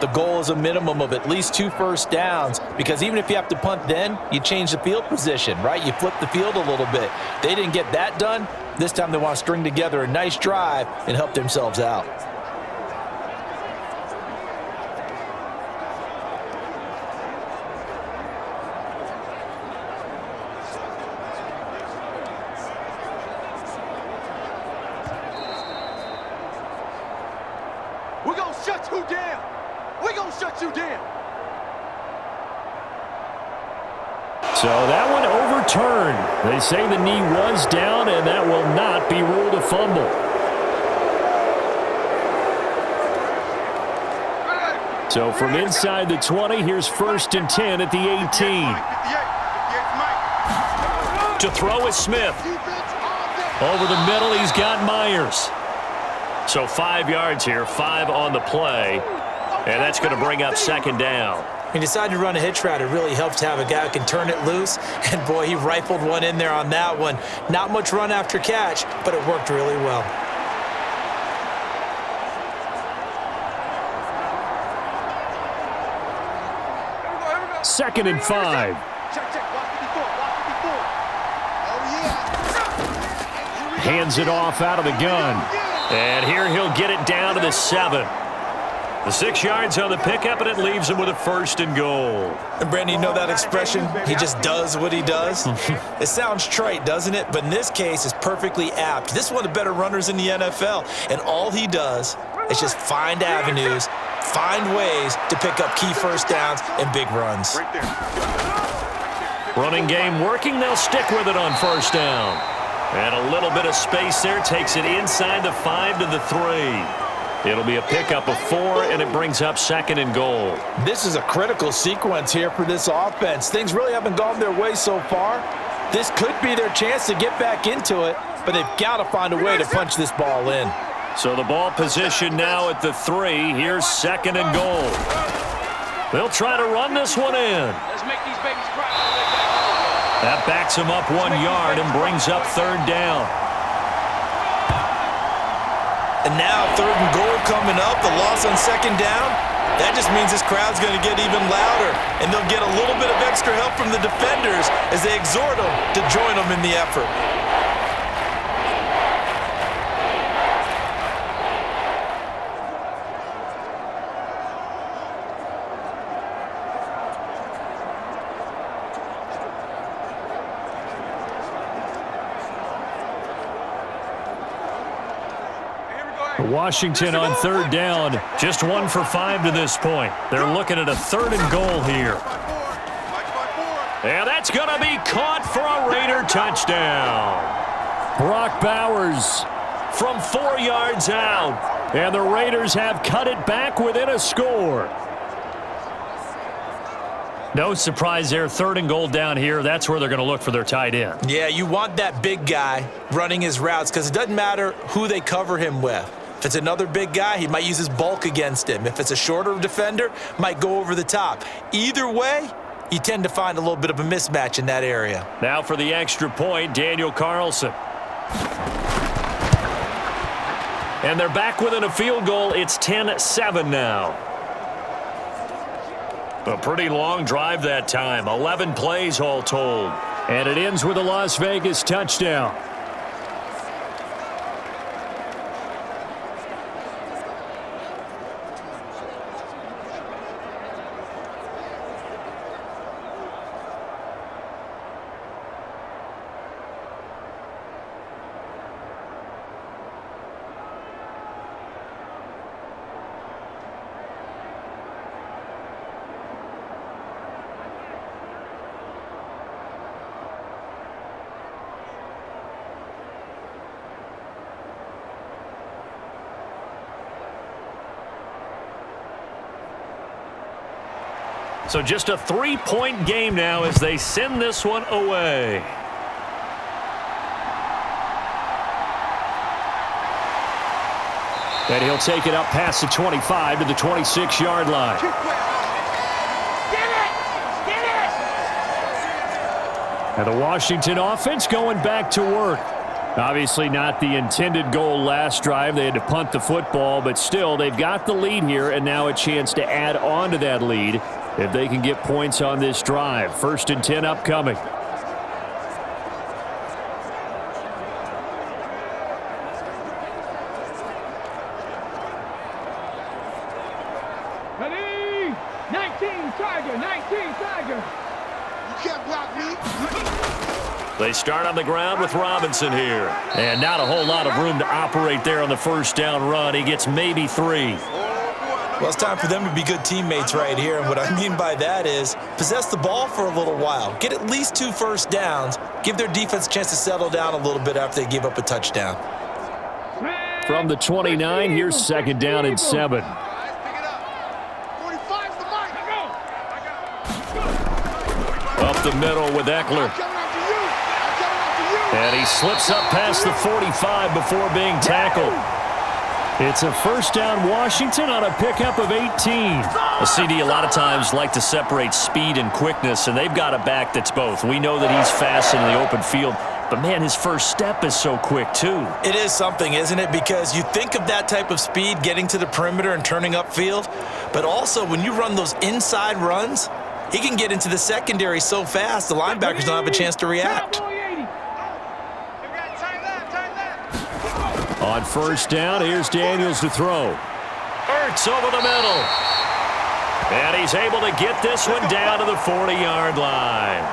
the goal is a minimum of at least 2 first downs, because even if you have to punt then, you change the field position, right? You flip the field a little bit. They didn't get that done. This time they want to string together a nice drive and help themselves out. We're going to shut you down. We're going to shut you down. So that one overturned. They say the knee was down, and that will not be ruled a fumble. So from inside the 20, here's 1st and 10 at the 18. To throw is Smith. Over the middle, he's got Myers. So 5 yards here, 5 on the play, and that's going to bring up 2nd down. He decided to run a hitch route. It really helps to have a guy who can turn it loose. And, boy, he rifled one in there on that one. Not much run after catch, but it worked really well. Second and 5. Hands it off out of the gun. And here he'll get it down to the 7. The 6 yards on the pickup, and it leaves him with a 1st and goal. And, Brandon, you know that expression? He just does what he does? It sounds trite, doesn't it? But in this case, it's perfectly apt. This is one of the better runners in the NFL, and all he does is just find avenues, find ways to pick up key 1st downs and big runs. Right there. Running game working. They'll stick with it on first down. And a little bit of space there takes it inside the 5 to the 3. It'll be a pickup of 4, and it brings up 2nd and goal. This is a critical sequence here for this offense. Things really haven't gone their way so far. This could be their chance to get back into it, but they've got to find a way to punch this ball in. So the ball position now at the 3. Here's 2nd and goal. They'll try to run this one in. Let's make these babies cry. That backs him up 1 yard and brings up 3rd down. And now 3rd and goal coming up, the loss on 2nd down. That just means this crowd's going to get even louder, and they'll get a little bit of extra help from the defenders as they exhort them to join them in the effort. Washington on 3rd down, just 1 for 5 to this point. They're looking at a 3rd and goal here. And that's going to be caught for a Raider touchdown. Brock Bowers from 4 yards out. And the Raiders have cut it back within a score. No surprise there, 3rd and goal down here. That's where they're going to look for their tight end. Yeah, you want that big guy running his routes because it doesn't matter who they cover him with. If it's another big guy, he might use his bulk against him. If it's a shorter defender, might go over the top. Either way, you tend to find a little bit of a mismatch in that area. Now for the extra point, Daniel Carlson. And they're back within a field goal. It's 10-7 now. A pretty long drive that time. 11 plays all told. And it ends with a Las Vegas touchdown. So just a 3-point game now as they send this one away. And he'll take it up past the 25 to the 26-yard line. And the Washington offense going back to work. Obviously not the intended goal last drive. They had to punt the football, but still they've got the lead here and now a chance to add on to that lead if they can get points on this drive. 1st and 10 upcoming. Ready? 19 Tiger, 19 Tiger. You can't block me. They start on the ground with Robinson here. And not a whole lot of room to operate there on the 1st down run. He gets maybe 3. Well, it's time for them to be good teammates right here, and what I mean by that is possess the ball for a little while, get at least 2 first downs, give their defense a chance to settle down a little bit after they give up a touchdown. From the 29, here's 2nd down and 7. Pick it up. 45's the mic. Up the middle with Eckler. I'm coming after you. I'm coming after you. And he slips up past the 45 before being tackled. It's a 1st down Washington on a pickup of 18. A CD a lot of times like to separate speed and quickness, and they've got a back that's both. We know that he's fast in the open field, but man, his first step is so quick too. It is something, isn't it? Because you think of that type of speed getting to the perimeter and turning upfield, but also when you run those inside runs, he can get into the secondary so fast the linebackers don't have a chance to react. On 1st down, here's Daniels to throw. Ertz over the middle. And he's able to get this one down to the 40-yard line.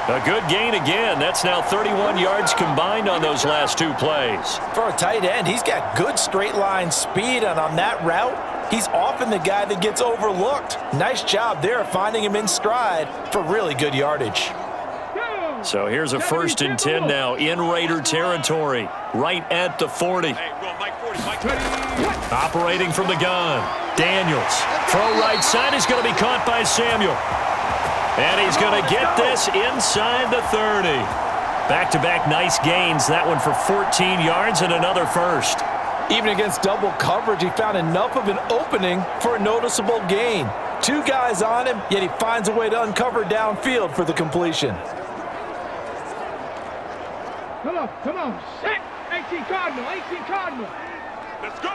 A good gain again. That's now 31 yards combined on those last 2 plays. For a tight end, he's got good straight line speed, and on that route, he's often the guy that gets overlooked. Nice job there finding him in stride for really good yardage. So here's a 1st and 10 now in Raider territory, right at the 40. Hey, we're on Mike 40. Mike. Operating from the gun, Daniels. Throw right side is going to be caught by Samuel. And he's going to get this inside the 30. Back-to-back nice gains. That one for 14 yards and another first. Even against double coverage, he found enough of an opening for a noticeable gain. 2 guys on him, yet he finds a way to uncover downfield for the completion. Come on, set. 18 Cardinal, 18 Cardinal. Let's go.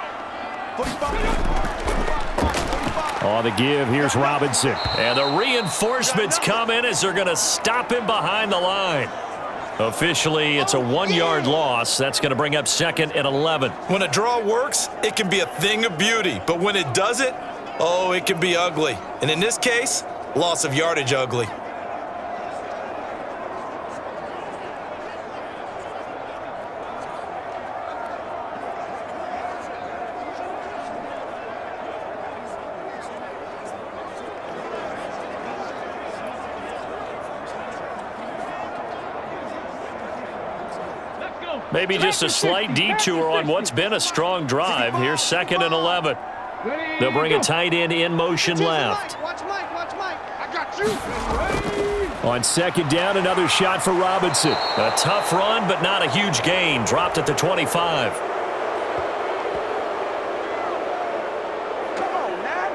On the give, here's Robinson. And the reinforcements come in as they're going to stop him behind the line. Officially, it's a 1-yard loss. That's going to bring up 2nd and 11. When a draw works, it can be a thing of beauty. But when it doesn't, oh, it can be ugly. And in this case, loss of yardage ugly. Maybe just a slight detour on what's been a strong drive. Here's 2nd and 11. They'll bring a tight end in motion left. Watch Mike. I got you. On 2nd down, another shot for Robinson. A tough run, but not a huge gain. Dropped at the 25. Come on, man.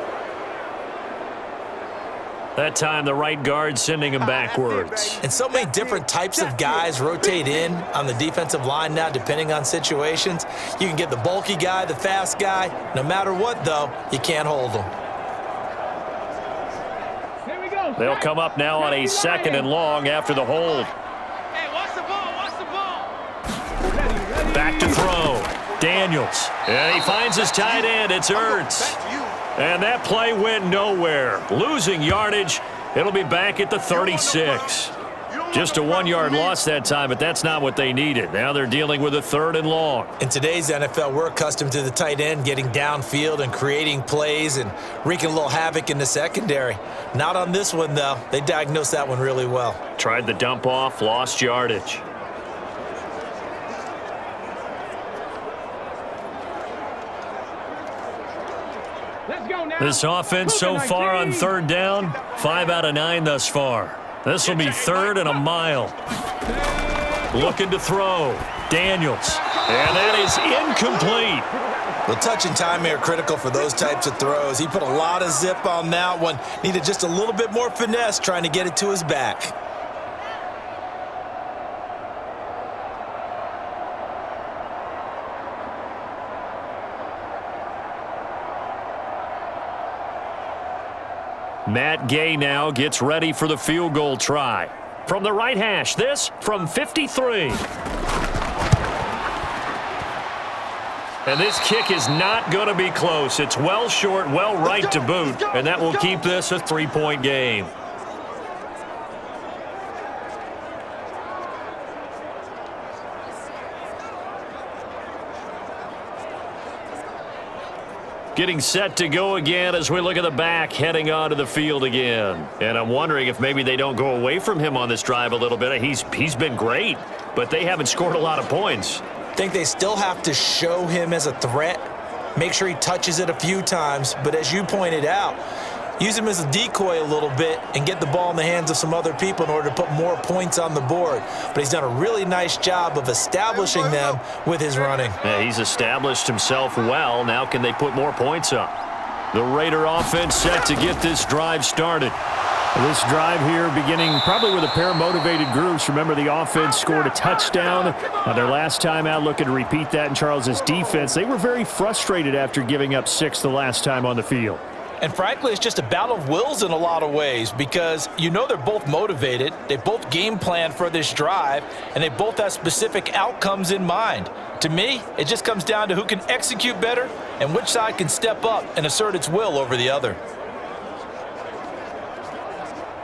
That time, the right guard sending him backwards. And so many different types of guys rotate in on the defensive line now, depending on situations. You can get the bulky guy, the fast guy. No matter what, though, you can't hold them. Here we go. They'll come up now on a 2nd and long after the hold. Hey, watch the ball. Back to throw. Daniels. And he finds his tight end. It's Ertz. And that play went nowhere. Losing yardage. It'll be back at the 36. Just a 1-yard loss that time, but that's not what they needed. Now they're dealing with a 3rd and long. In today's NFL, we're accustomed to the tight end getting downfield and creating plays and wreaking a little havoc in the secondary. Not on this one, though. They diagnosed that one really well. Tried the dump off, lost yardage. Let's go now. This offense so far on 3rd down, 5 out of 9 thus far. This will be 3rd and a mile. Looking to throw. Daniels. And that is incomplete. The touch and timing are critical for those types of throws. He put a lot of zip on that one. Needed just a little bit more finesse trying to get it to his back. Matt Gay now gets ready for the field goal try. From the right hash, this from 53. And this kick is not going to be close. It's well short, well right to boot, and that will keep this a 3-point game. Getting set to go again as we look at the back heading onto the field again. And I'm wondering if maybe they don't go away from him on this drive a little bit. He's been great, but they haven't scored a lot of points. I think they still have to show him as a threat. Make sure he touches it a few times. But as you pointed out, use him as a decoy a little bit and get the ball in the hands of some other people in order to put more points on the board. But he's done a really nice job of establishing them with his running. Yeah, he's established himself well. Now can they put more points up? The Raider offense set to get this drive started. This drive here beginning probably with a pair of motivated groups. Remember, the offense scored a touchdown on their last time out, looking to repeat that in Charles's defense. They were very frustrated after giving up 6 the last time on the field. And frankly, it's just a battle of wills in a lot of ways because you know they're both motivated, they both game plan for this drive, and they both have specific outcomes in mind. To me, it just comes down to who can execute better and which side can step up and assert its will over the other.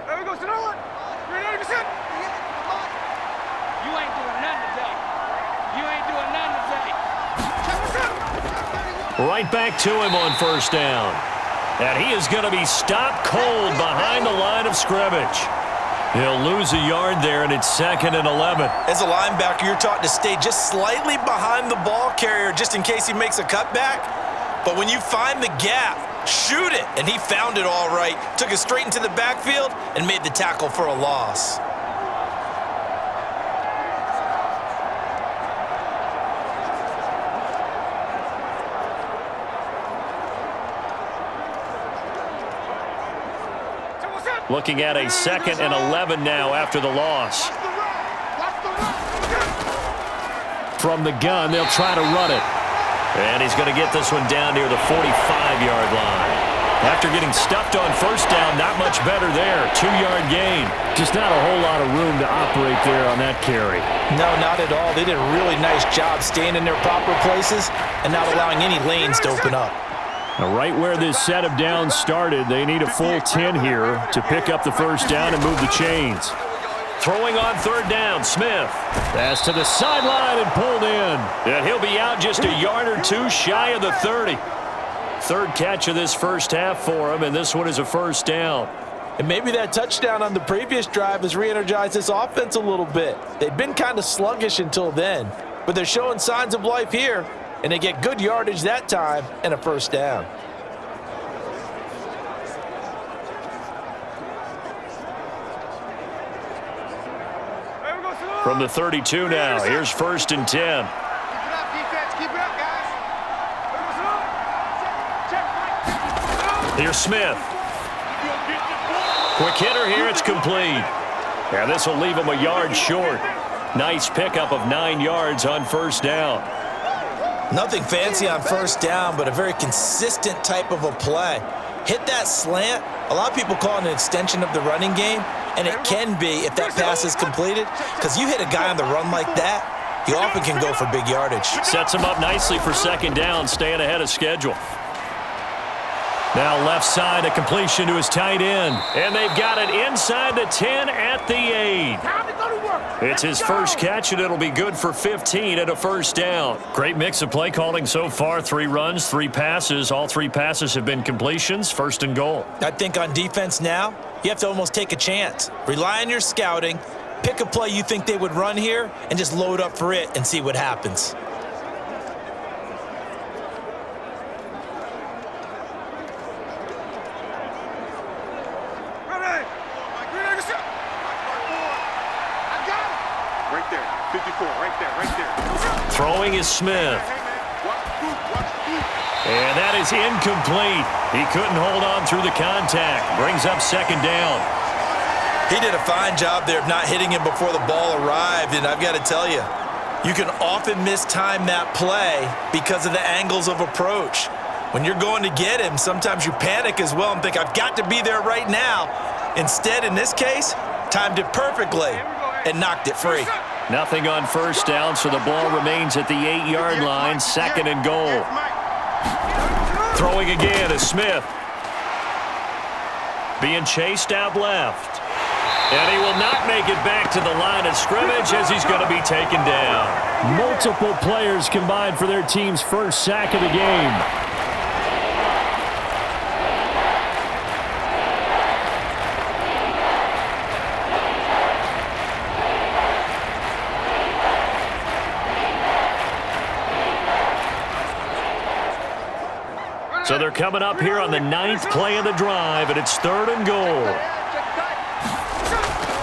There we go, Sonora. You're 90%. You ain't doing nothing today. You ain't doing nothing today. Check this out. Right back to him on 1st down. And he is going to be stopped cold behind the line of scrimmage. He'll lose a yard there, and it's 2nd and 11. As a linebacker, you're taught to stay just slightly behind the ball carrier just in case he makes a cutback. But when you find the gap, shoot it. And he found it all right. Took it straight into the backfield and made the tackle for a loss. Looking at a 2nd and 11 now after the loss. From the gun, they'll try to run it. And he's going to get this one down near the 45-yard line. After getting stuffed on first down, not much better there. 2-yard gain. Just not a whole lot of room to operate there on that carry. No, not at all. They did a really nice job staying in their proper places and not allowing any lanes to open up. Now, right where this set of downs started, they need a full 10 here to pick up the first down and move the chains. Throwing on 3rd down, Smith. Pass to the sideline and pulled in. And he'll be out just a yard or two shy of the 30. 3rd catch of this first half for him, and this one is a first down. And maybe that touchdown on the previous drive has re-energized this offense a little bit. They've been kind of sluggish until then, but they're showing signs of life here. And they get good yardage that time and a first down. From the 32 now, here's 1st and 10. Keep it up, defense. Keep it up, guys. Here's Smith. Quick hitter here, it's complete. And this will leave him a yard short. Nice pickup of 9 yards on first down. Nothing fancy on first down, but a very consistent type of a play. Hit that slant. A lot of people call it an extension of the running game, and it can be if that pass is completed, because you hit a guy on the run like that, you often can go for big yardage. Sets him up nicely for 2nd down, staying ahead of schedule. Now left side, a completion to his tight end. And they've got it inside the 10 at the 8. It's his first catch, and it'll be good for 15 at a first down. Great mix of play calling so far. 3 runs, 3 passes. All 3 passes have been completions. 1st and goal. I think on defense now, you have to almost take a chance. Rely on your scouting. Pick a play you think they would run here and just load up for it and see what happens. Throwing is Smith. And that is incomplete. He couldn't hold on through the contact. Brings up 2nd down. He did a fine job there of not hitting him before the ball arrived, and I've got to tell you, you can often mistime that play because of the angles of approach. When you're going to get him, sometimes you panic as well and think, I've got to be there right now. Instead, in this case, timed it perfectly and knocked it free. Nothing on first down, so the ball remains at the 8-yard line. 2nd and goal. Throwing again is Smith. Being chased out left. And he will not make it back to the line of scrimmage as he's going to be taken down. Multiple players combined for their team's first sack of the game. So they're coming up here on the 9th play of the drive, and it's 3rd and goal.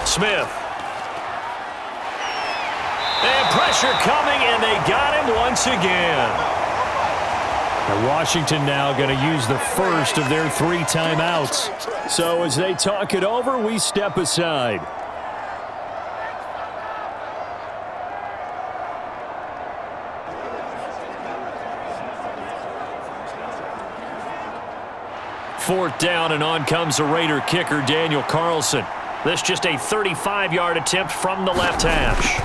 Smith. And pressure coming, and they got him once again. And Washington now going to use the first of their 3 timeouts. So as they talk it over, we step aside. Fourth down, and on comes the Raider kicker, Daniel Carlson. This just a 35-yard attempt from the left hash.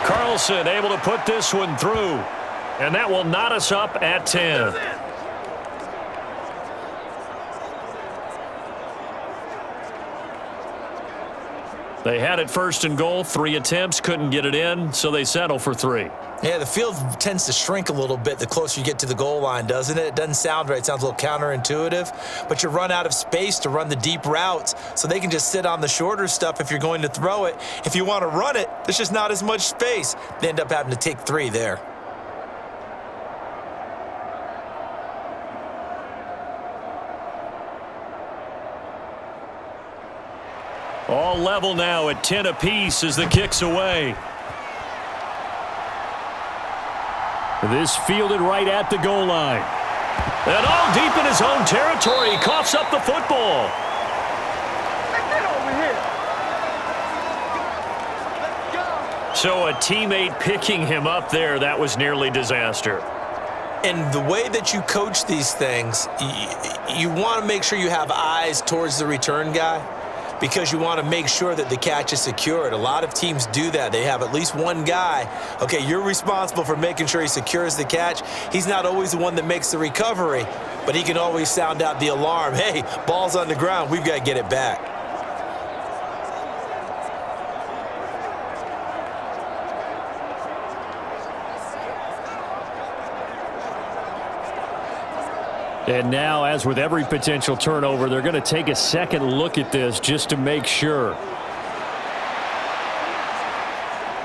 Carlson able to put this one through, and that will knot us up at 10. They had it 1st and goal, 3 attempts, couldn't get it in, so they settle for 3. Yeah, the field tends to shrink a little bit the closer you get to the goal line, doesn't it? It doesn't sound right. It sounds a little counterintuitive. But you run out of space to run the deep routes, so they can just sit on the shorter stuff if you're going to throw it. If you want to run it, there's just not as much space. They end up having to take 3 there. All level now at 10 apiece as the kick's away. This fielded right at the goal line. And all deep in his own territory. He coughs up the football. Get over here. So a teammate picking him up there, that was nearly disaster. And the way that you coach these things, you want to make sure you have eyes towards the return guy, because you want to make sure that the catch is secured. A lot of teams do that. They have at least one guy. Okay, you're responsible for making sure he secures the catch. He's not always the one that makes the recovery, but he can always sound out the alarm. Hey, ball's on the ground. We've got to get it back. And now, as with every potential turnover, they're going to take a second look at this just to make sure.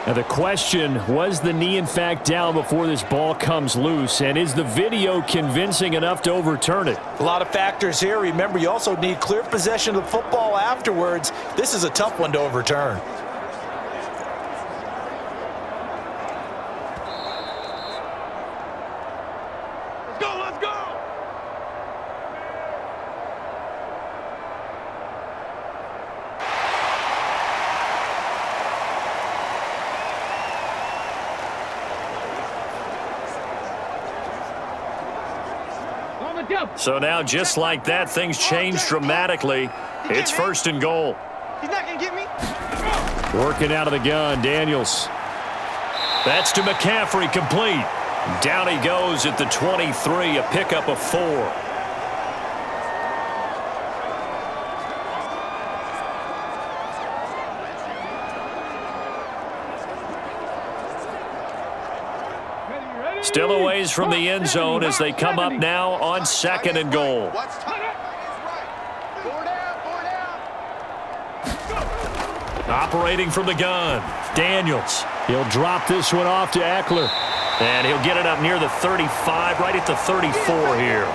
Now the question, was the knee in fact down before this ball comes loose? And is the video convincing enough to overturn it? A lot of factors here. Remember, you also need clear possession of the football afterwards. This is a tough one to overturn. So now, just like that, things change dramatically. It's 1st and goal. He's not going to get me. Working out of the gun, Daniels. That's to McCaffrey, complete. Down he goes at the 23, a pickup of 4. Still a ways from the end zone as they come up now on 2nd and goal. Operating from the gun, Daniels. He'll drop this one off to Eckler. And he'll get it up near the 35, right at the 34 here.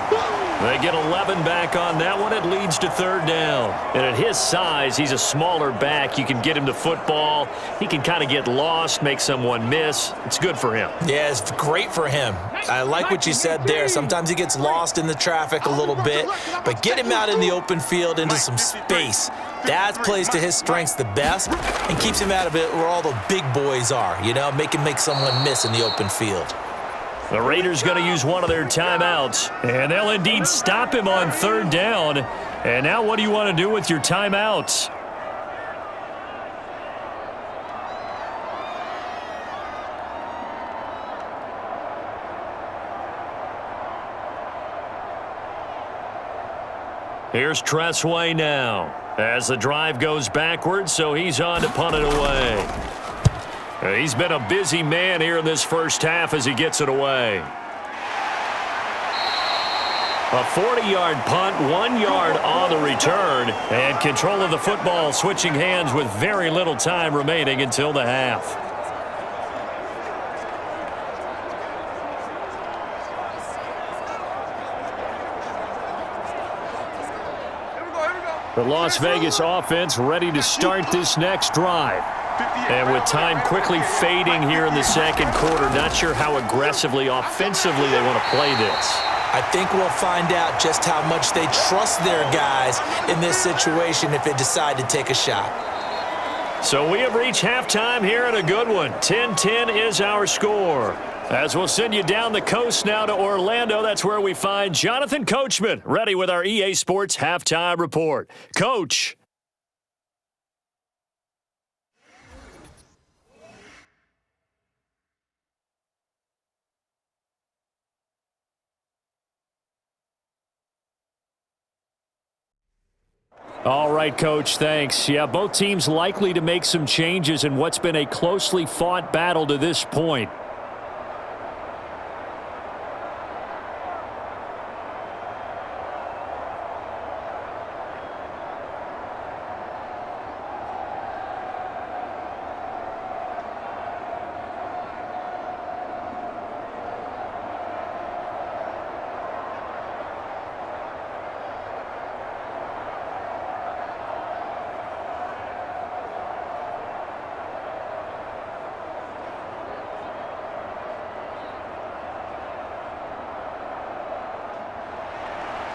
They get 11 back on that one. It leads to 3rd down. And at his size, he's a smaller back. You can get him to football. He can kind of get lost, make someone miss. It's good for him. Yeah, it's great for him. I like what you said there. Sometimes he gets lost in the traffic a little bit, but get him out in the open field into some space. That plays to his strengths the best and keeps him out of it where all the big boys are, you know, make someone miss in the open field. The Raiders going to use one of their timeouts, and they'll indeed stop him on 3rd down. And now what do you want to do with your timeouts? Here's Tressway now as the drive goes backwards, so he's on to punt it away. He's been a busy man here in this first half as he gets it away. A 40-yard punt, 1 yard on the return, and control of the football switching hands with very little time remaining until the half. The Las Vegas offense ready to start this next drive. And with time quickly fading here in the 2nd quarter, not sure how aggressively, offensively they want to play this. I think we'll find out just how much they trust their guys in this situation if they decide to take a shot. So we have reached halftime here at a good one. 10-10 is our score. As we'll send you down the coast now to Orlando, that's where we find Jonathan Coachman, ready with our EA Sports Halftime Report. Coach. All right, Coach, thanks. Yeah, both teams likely to make some changes in what's been a closely fought battle to this point.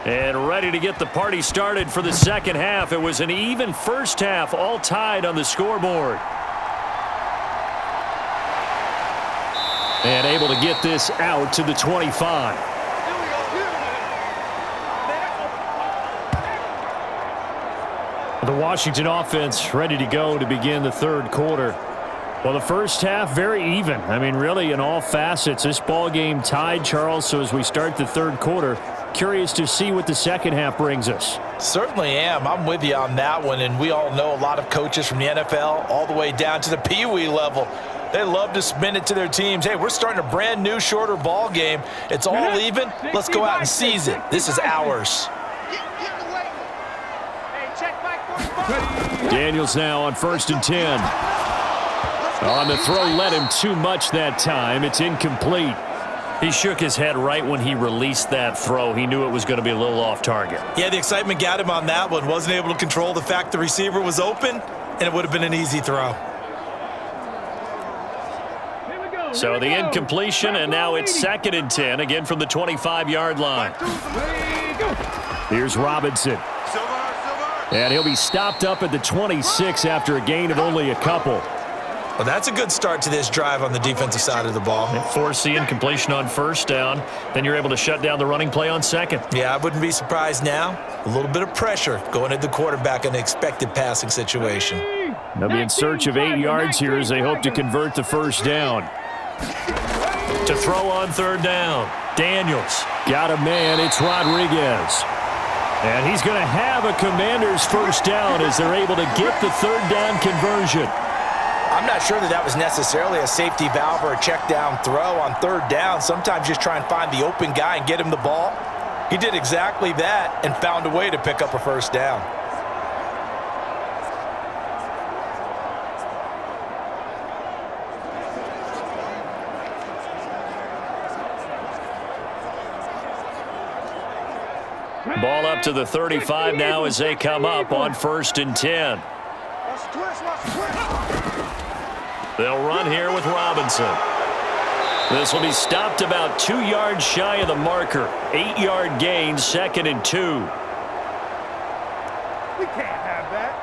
And ready to get the party started for the second half. It was an even first half, all tied on the scoreboard. And able to get this out to the 25. The Washington offense ready to go to begin the third quarter. Well, the first half, very even. I mean, really, in all facets, this ball game tied, Charles. So as we start the third quarter, curious to see what the second half brings us. Certainly am. I'm with you on that one. And we all know a lot of coaches from the NFL all the way down to the Pee Wee level. They love to spin it to their teams. Hey, we're starting a brand new, shorter ball game. It's all even. Let's go out and seize it. This is ours. Daniels now on 1st and 10. On the throw, led him too much that time. It's incomplete. He shook his head right when he released that throw. He knew it was going to be a little off target. Yeah, the excitement got him on that one. Wasn't able to control the fact the receiver was open, and it would have been an easy throw. So the incompletion, and now it's 2nd and 10, again from the 25-yard line. Here's Robinson. And he'll be stopped up at the 26 after a gain of only a couple. Well, that's a good start to this drive on the defensive side of the ball. Force the incompletion on 1st down. Then you're able to shut down the running play on 2nd. Yeah, I wouldn't be surprised now. A little bit of pressure going at the quarterback in an expected passing situation. They'll be in search of 8 yards here as they hope to convert the 1st down. To throw on 3rd down. Daniels got a man. It's Rodriguez. And he's going to have a Commanders 1st down as they're able to get the 3rd down conversion. I'm not sure that was necessarily a safety valve or a check down throw on 3rd down. Sometimes just try and find the open guy and get him the ball. He did exactly that and found a way to pick up a 1st down. Ball up to the 35 now as they come up on 1st and 10. They'll run here with Robinson. This will be stopped about 2 yards shy of the marker. 8-yard gain, 2nd and 2. We can't have that.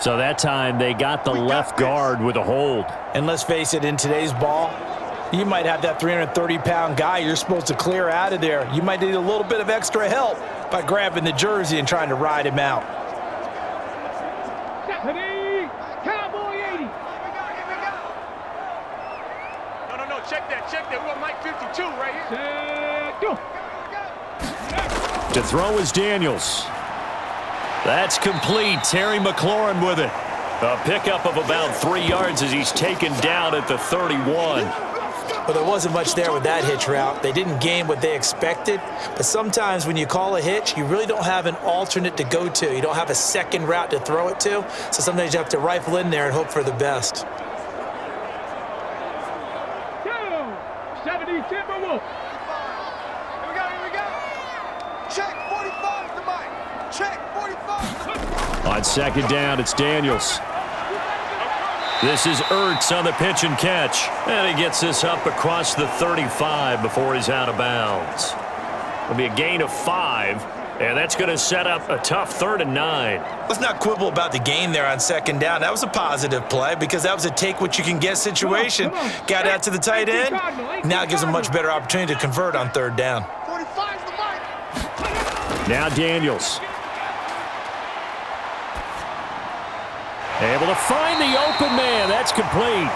So that time they got the left guard with a hold. And let's face it, in today's ball, you might have that 330-pound guy you're supposed to clear out of there. You might need a little bit of extra help by grabbing the jersey and trying to ride him out. Cowboy 80. No, check that. We're on Mike 52 right here. To throw is Daniels. That's complete. Terry McLaurin with it. A pickup of about 3 yards as he's taken down at the 31. Well, there wasn't much there with that hitch route. They didn't gain what they expected. But sometimes when you call a hitch, you really don't have an alternate to go to. You don't have a second route to throw it to. So sometimes you have to rifle in there and hope for the best. 70 Timberwolves. Here we go. Check 45 to Mike. Check 45 to Mike. On 2nd down, it's Daniels. This is Ertz on the pitch and catch. And he gets this up across the 35 before he's out of bounds. It'll be a gain of 5, and that's going to set up a tough 3rd and 9. Let's not quibble about the gain there on 2nd down. That was a positive play because that was a take-what-you-can-get situation. Got out to the tight end. Now it gives them a much better opportunity to convert on 3rd down. 45's the Mike. Now Daniels. Able to find the open man. That's complete.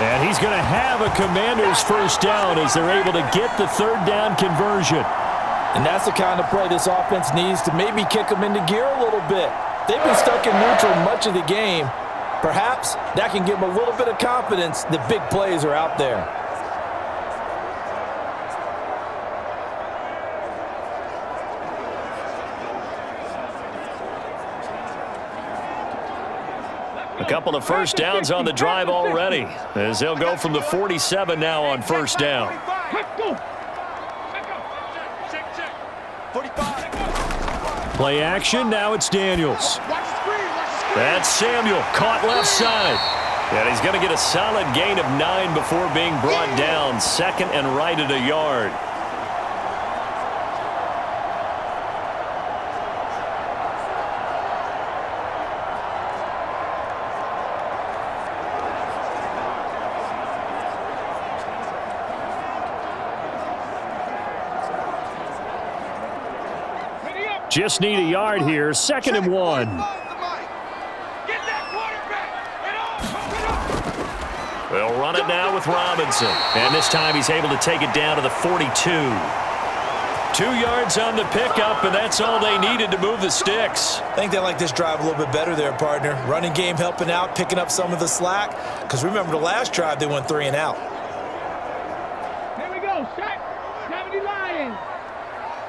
And he's going to have a Commanders 1st down as they're able to get the 3rd down conversion. And that's the kind of play this offense needs to maybe kick them into gear a little bit. They've been stuck in neutral much of the game. Perhaps that can give them a little bit of confidence that big plays are out there. A couple of 1st downs on the drive already as they'll go from the 47 now on 1st down. Check. 45. Play action, now it's Daniels. That's Samuel, caught left side. And he's going to get a solid gain of 9 before being brought down. 2nd and right at a yard. Just need a yard here. 2nd and 1. Get that quarterback. They'll run it now with Robinson. And this time he's able to take it down to the 42. 2 yards on the pickup, and that's all they needed to move the sticks. I think they like this drive a little bit better there, partner. Running game helping out, picking up some of the slack. Because remember the last drive, they went 3 and out. Here we go, set. 70 Lions.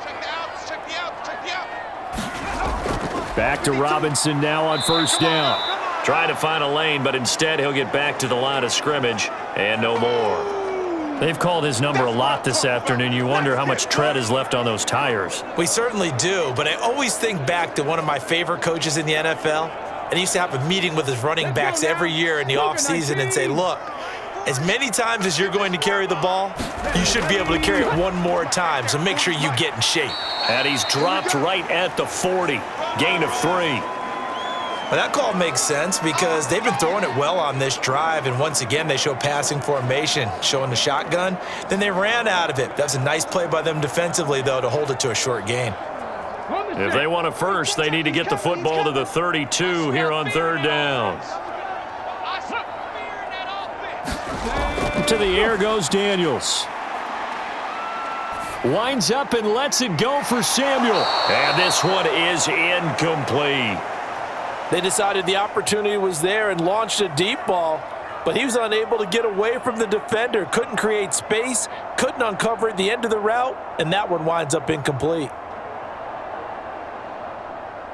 Check the outs. Check the outs. Check the outs. Back to Robinson now on 1st down. Trying to find a lane, but instead he'll get back to the line of scrimmage and no more. They've called his number a lot this afternoon. You wonder how much tread is left on those tires. We certainly do, but I always think back to one of my favorite coaches in the NFL. And he used to have a meeting with his running backs every year in the offseason and say, look, as many times as you're going to carry the ball, you should be able to carry it one more time, so make sure you get in shape. And he's dropped right at the 40. Gain of 3. Well, that call makes sense because they've been throwing it well on this drive, and once again, they show passing formation, showing the shotgun. Then they ran out of it. That was a nice play by them defensively, though, to hold it to a short gain. If they want it first, they need to get the football to the 32 here on 3rd down. To the air goes Daniels. Winds up and lets it go for Samuel. And this one is incomplete. They decided the opportunity was there and launched a deep ball, but he was unable to get away from the defender, couldn't create space, couldn't uncover at the end of the route, and that one winds up incomplete.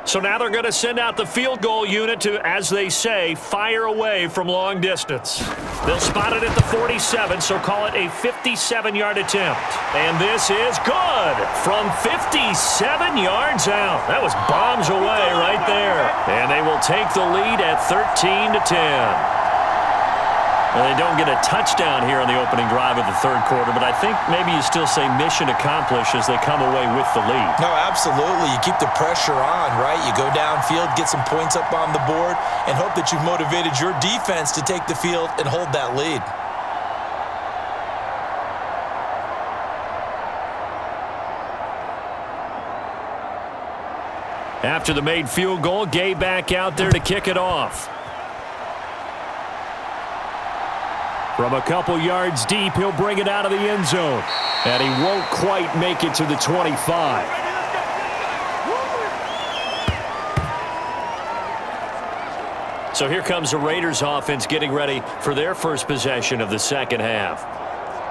So now they're going to send out the field goal unit to, as they say, fire away from long distance. They'll spot it at the 47, so call it a 57-yard attempt. And this is good from 57 yards out. That was bombs away right there. And they will take the lead at 13-10. Well, they don't get a touchdown here on the opening drive of the 3rd quarter, but I think maybe you still say mission accomplished as they come away with the lead. No, absolutely. You keep the pressure on, right? You go downfield, get some points up on the board, and hope that you've motivated your defense to take the field and hold that lead. After the made field goal, Gay back out there to kick it off. From a couple yards deep, he'll bring it out of the end zone. And he won't quite make it to the 25. So here comes the Raiders offense getting ready for their first possession of the 2nd half.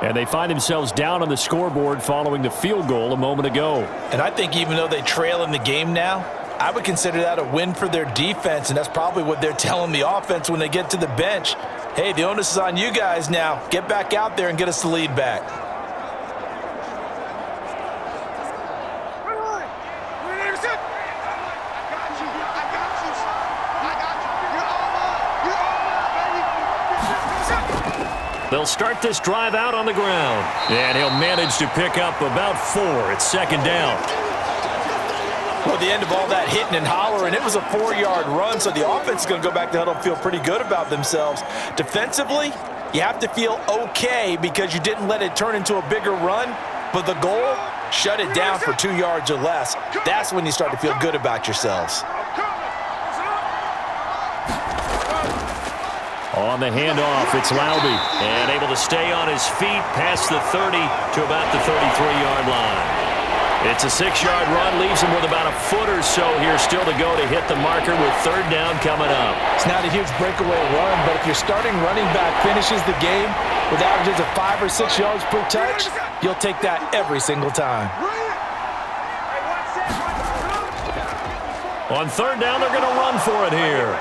And they find themselves down on the scoreboard following the field goal a moment ago. And I think even though they trail in the game now, I would consider that a win for their defense, and that's probably what they're telling the offense when they get to the bench. Hey, the onus is on you guys now. Get back out there and get us the lead back. They'll start this drive out on the ground. And he'll manage to pick up about 4. It's 2nd down. Well, the end of all that hitting and hollering, it was a 4-yard run, so the offense is going to go back to huddle and feel pretty good about themselves. Defensively, you have to feel okay because you didn't let it turn into a bigger run, but the goal, shut it down for 2 yards or less. That's when you start to feel good about yourselves. On the handoff, it's Laube. And able to stay on his feet past the 30 to about the 33-yard line. It's a 6-yard run, leaves him with about a foot or so here still to go to hit the marker with 3rd down coming up. It's not a huge breakaway run, but if your starting running back finishes the game with averages of 5 or 6 yards per touch, you'll take that every single time. On 3rd down, they're going to run for it here.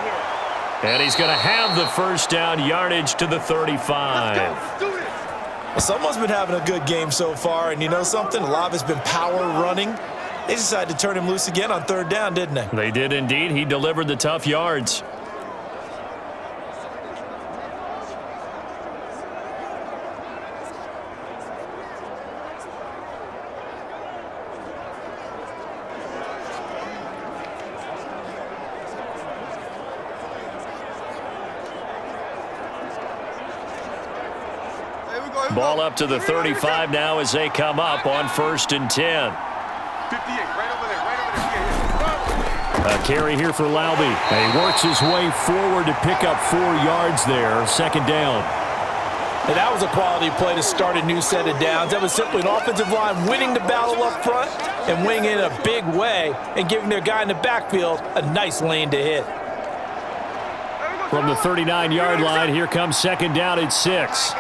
And he's going to have the 1st down yardage to the 35. Well, someone's been having a good game so far, and you know something? A lot of it's been power running. They decided to turn him loose again on 3rd down, didn't they? They did indeed. He delivered the tough yards. Ball up to the 35 now as they come up on 1st and 10. 58, right over there, right over there. A carry here for Laube. And he works his way forward to pick up 4 yards there. Second down. And that was a quality play to start a new set of downs. That was simply an offensive line winning the battle up front and winning in a big way and giving their guy in the backfield a nice lane to hit. From the 39-yard line, here comes second down at 6.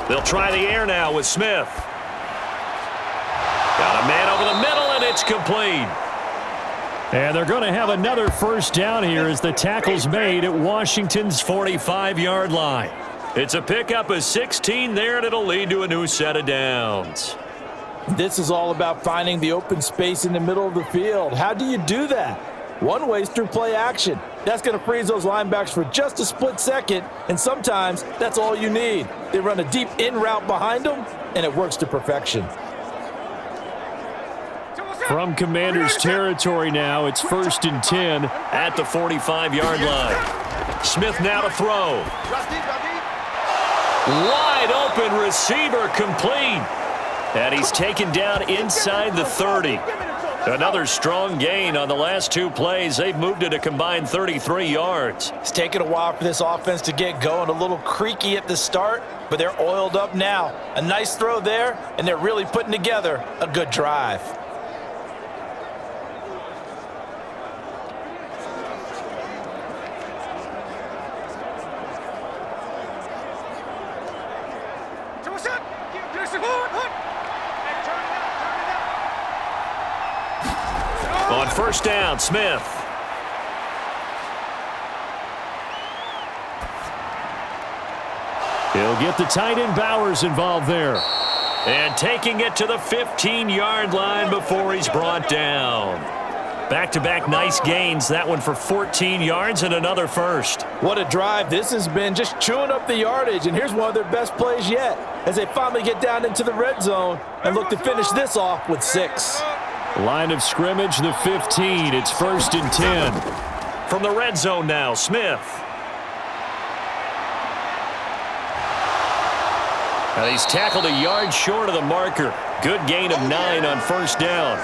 They'll try the air now with Smith. Got a man over the middle, and it's complete. And they're going to have another first down here as the tackle's made at Washington's 45-yard line. It's a pickup of 16 there, and it'll lead to a new set of downs. This is all about finding the open space in the middle of the field. How do you do that? One way is through play action. That's going to freeze those linebackers for just a split second, and sometimes that's all you need. They run a deep in route behind them, and it works to perfection. From Commander's territory now, it's 1st and 10 at the 45-yard line. Smith now to throw. Wide open receiver complete. And he's taken down inside the 30. Another strong gain on the last 2 plays. They've moved it a combined 33 yards. It's taken a while for this offense to get going. A little creaky at the start, but they're oiled up now. A nice throw there, and they're really putting together a good drive. On first down, Smith. He'll get the tight end Bowers involved there. And taking it to the 15-yard line before he's brought down. Back-to-back nice gains. That one for 14 yards and another first. What a drive this has been, just chewing up the yardage. And here's one of their best plays yet as they finally get down into the red zone and look to finish this off with 6. Line of scrimmage, the 15. It's 1st and 10. From the red zone now, Smith. And he's tackled a yard short of the marker. Good gain of 9 on first down.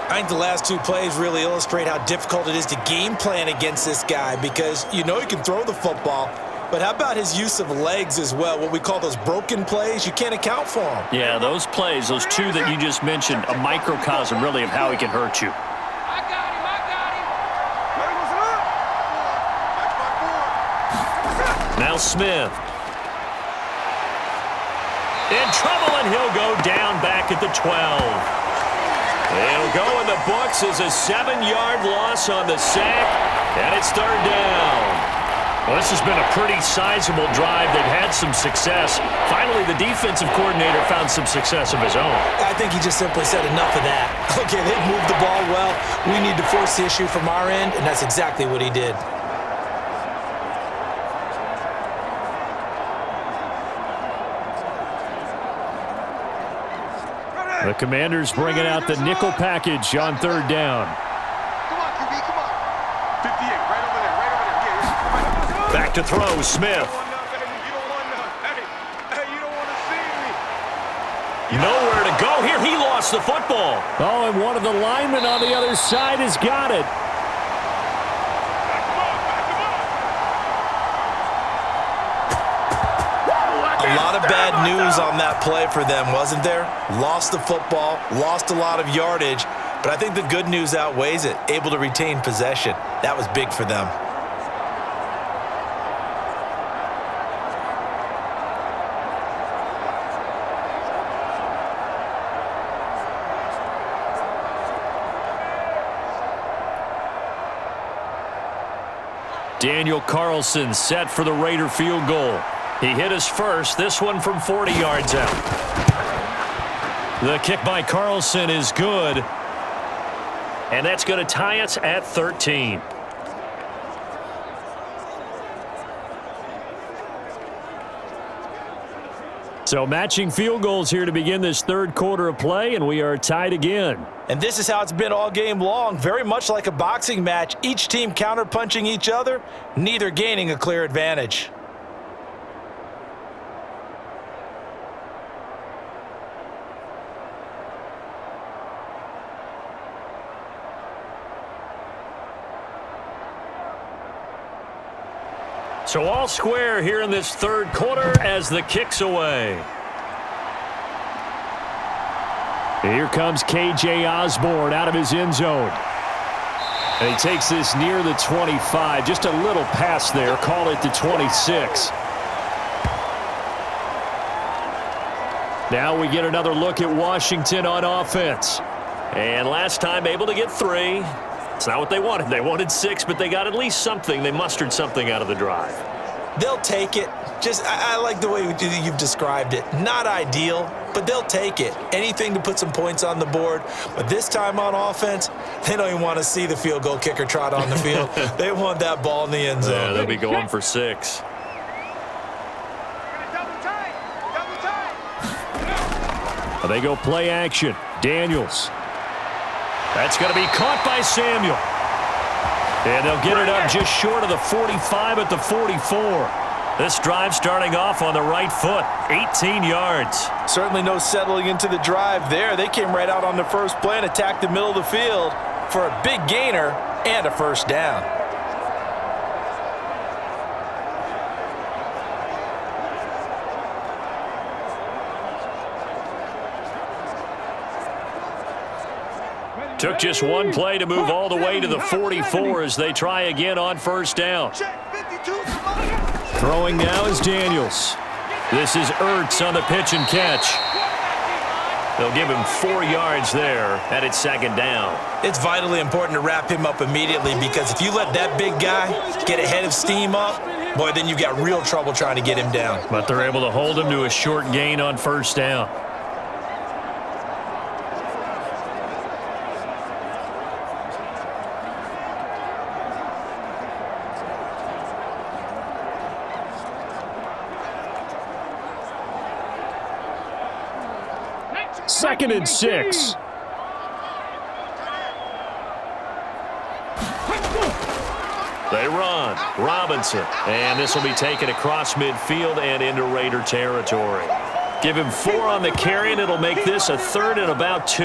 I think the last 2 plays really illustrate how difficult it is to game plan against this guy because you know he can throw the football, but how about his use of legs as well, what we call those broken plays? You can't account for them. Yeah, those plays, those 2 that you just mentioned, a microcosm really of how he can hurt you. I got him. Now Smith. In trouble, and he'll go down back at the 12. It'll go in the books as a 7-yard loss on the sack, and it's 3rd down. Well, this has been a pretty sizable drive. They've had some success. Finally, the defensive coordinator found some success of his own. I think he just simply said enough of that. Okay, they've moved the ball well. We need to force the issue from our end, and that's exactly what he did. The Commanders bringing out the nickel package on 3rd down. Come on, QB, come on. 58, right over there, right over there. Yeah. Back to throw, Smith. Nowhere to go here. He lost the football. Oh, and one of the linemen on the other side has got it. A lot of bad news on that play for them, wasn't there? Lost the football, lost a lot of yardage, but I think the good news outweighs it. Able to retain possession. That was big for them. Daniel Carlson set for the Raider field goal. He hit his first, this one from 40 yards out. The kick by Carlson is good. And that's going to tie us at 13. So matching field goals here to begin this 3rd quarter of play, and we are tied again. And this is how it's been all game long, very much like a boxing match. Each team counterpunching each other, neither gaining a clear advantage. So all square here in this third quarter as the kick's away. Here comes K.J. Osborne out of his end zone. And he takes this near the 25. Just a little pass there. Call it the 26. Now we get another look at Washington on offense. And last time able to get 3. It's not what they wanted. They wanted 6, but they got at least something. They mustered something out of the drive. They'll take it. I like the way you've described it. Not ideal, but they'll take it. Anything to put some points on the board. But this time on offense, they don't even want to see the field goal kicker trot on the field. They want that ball in the end zone. Yeah, they'll be going for 6. They go play action. Daniels. That's going to be caught by Samuel. And they'll get it up just short of the 45 at the 44. This drive starting off on the right foot, 18 yards. Certainly no settling into the drive there. They came right out on the first play and attacked the middle of the field for a big gainer and a first down. Took just one play to move all the way to the 44 as they try again on first down. Throwing now is Daniels. This is Ertz on the pitch and catch. They'll give him 4 yards there, and it's second down. It's vitally important to wrap him up immediately because if you let that big guy get ahead of steam up, boy, then you've got real trouble trying to get him down. But they're able to hold him to a short gain on first down. Second and 6. They run. Robinson. And this will be taken across midfield and into Raider territory. Give him 4 on the carry, and it'll make this a third and about 2.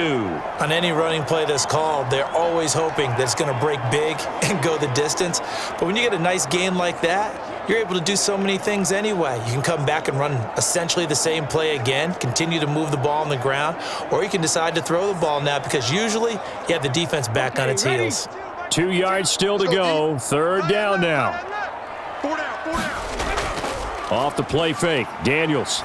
On any running play that's called, they're always hoping that it's going to break big and go the distance. But when you get a nice gain like that, you're able to do so many things anyway. You can come back and run essentially the same play again, continue to move the ball on the ground, or you can decide to throw the ball now because usually you have the defense back on its heels. 2 yards still to go. Third down now. 4 down. Off the play fake. Daniels.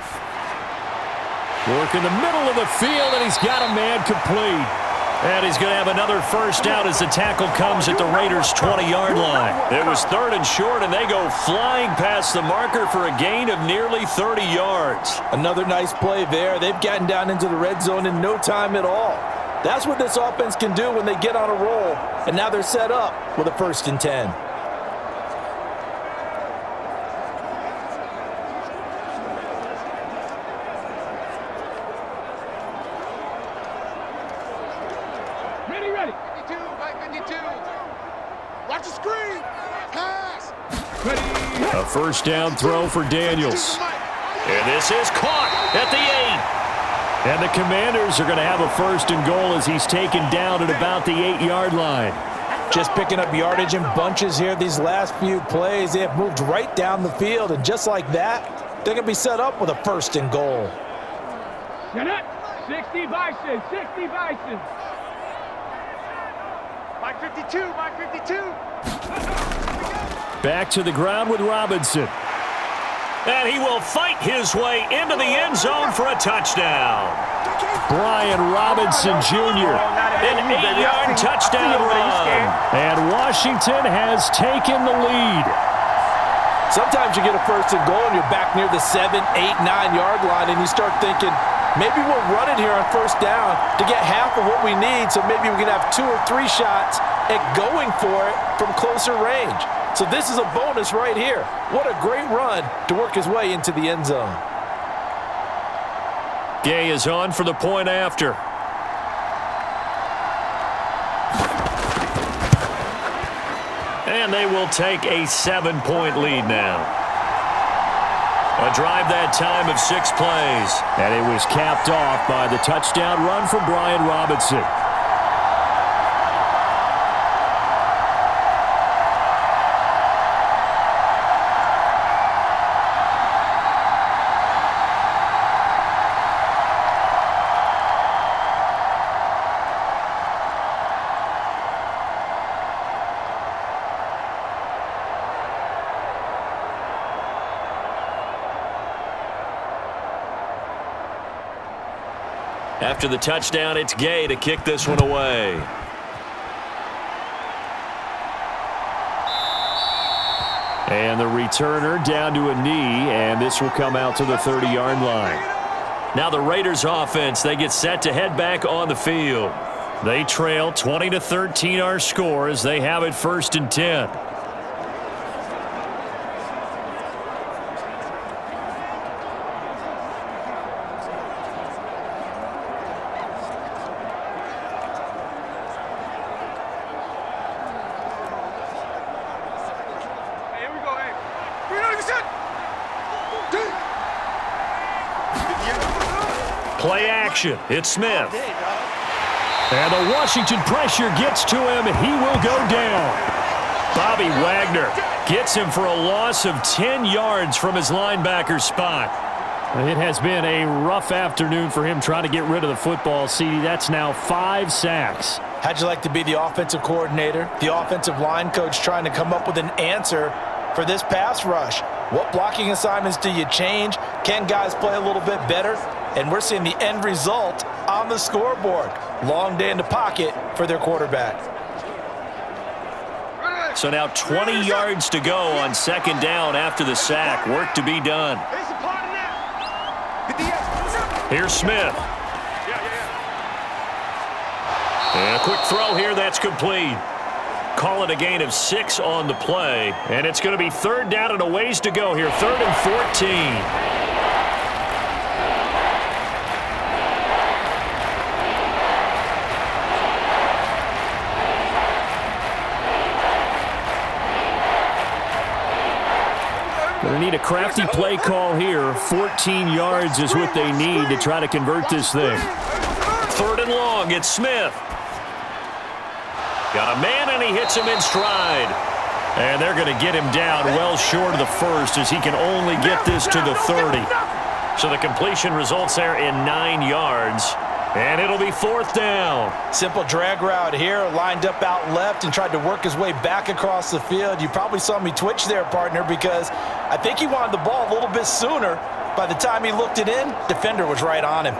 Work in the middle of the field, and he's got a man complete. And he's going to have another first down as the tackle comes at the Raiders' 20-yard line. It was third and short, and they go flying past the marker for a gain of nearly 30 yards. Another nice play there. They've gotten down into the red zone in no time at all. That's what this offense can do when they get on a roll. And now they're set up with a 1st and 10. Ready. 52 by 52. Watch the screen. Pass. A first down throw for Daniels. And this is caught at the 8. And the Commanders are going to have a 1st and goal as he's taken down at about the 8-yard line. Just picking up yardage in bunches here these last few plays. They have moved right down the field, and just like that, they're going to be set up with a 1st and goal. Get it. 60 Bison. 60 Bison. By 52. By 52. Back to the ground with Robinson. And he will fight his way into the end zone for a touchdown. Brian Robinson Jr. An 8-yard touchdown run. And Washington has taken the lead. Sometimes you get a 1st and goal and you're back near the 7, 8, 9-yard line, and you start thinking, maybe we'll run it here on 1st down to get half of what we need, so maybe we can have 2 or 3 shots at going for it from closer range. So this is a bonus right here. What a great run to work his way into the end zone. Gay is on for the point after. And they will take a 7-point lead now. A drive that time of 6 plays. And it was capped off by the touchdown run from Brian Robinson. After the touchdown, it's Gay to kick this one away. And the returner down to a knee, and this will come out to the 30-yard line. Now the Raiders offense, they get set to head back on the field. They trail 20-13 our score as they have it 1st and 10. Play action. It's Smith. And the Washington pressure gets to him, and he will go down. Bobby Wagner gets him for a loss of 10 yards from his linebacker spot. It has been a rough afternoon for him trying to get rid of the football, CD. That's now 5 sacks. How'd you like to be the offensive coordinator, the offensive line coach trying to come up with an answer for this pass rush? What blocking assignments do you change? Can guys play a little bit better? And we're seeing the end result on the scoreboard. Long day in the pocket for their quarterback. So now 20 yards to go on 2nd down after the sack. Work to be done. Here's Smith. And a quick throw here, that's complete. Call it a gain of 6 on the play. And it's going to be 3rd down and a ways to go here. 3rd and 14. They need a crafty play call here. 14 yards is what they need to try to convert this thing. 3rd and long, it's Smith. Got a man, and he hits him in stride. And they're going to get him down well short of the 1st as he can only get this to the 30. So the completion results there in 9 yards. And it'll be 4th down. Simple drag route here, lined up out left and tried to work his way back across the field. You probably saw me twitch there, partner, because I think he wanted the ball a little bit sooner. By the time he looked it in, defender was right on him.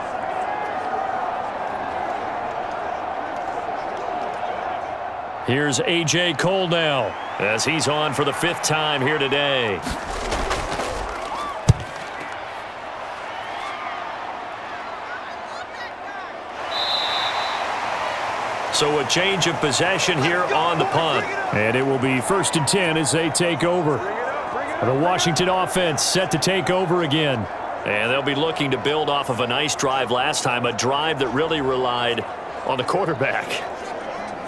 Here's A.J. Cole now as he's on for the 5th time here today. So a change of possession here on the punt. And it will be 1st and 10 as they take over. The Washington offense set to take over again. And they'll be looking to build off of a nice drive last time, a drive that really relied on the quarterback.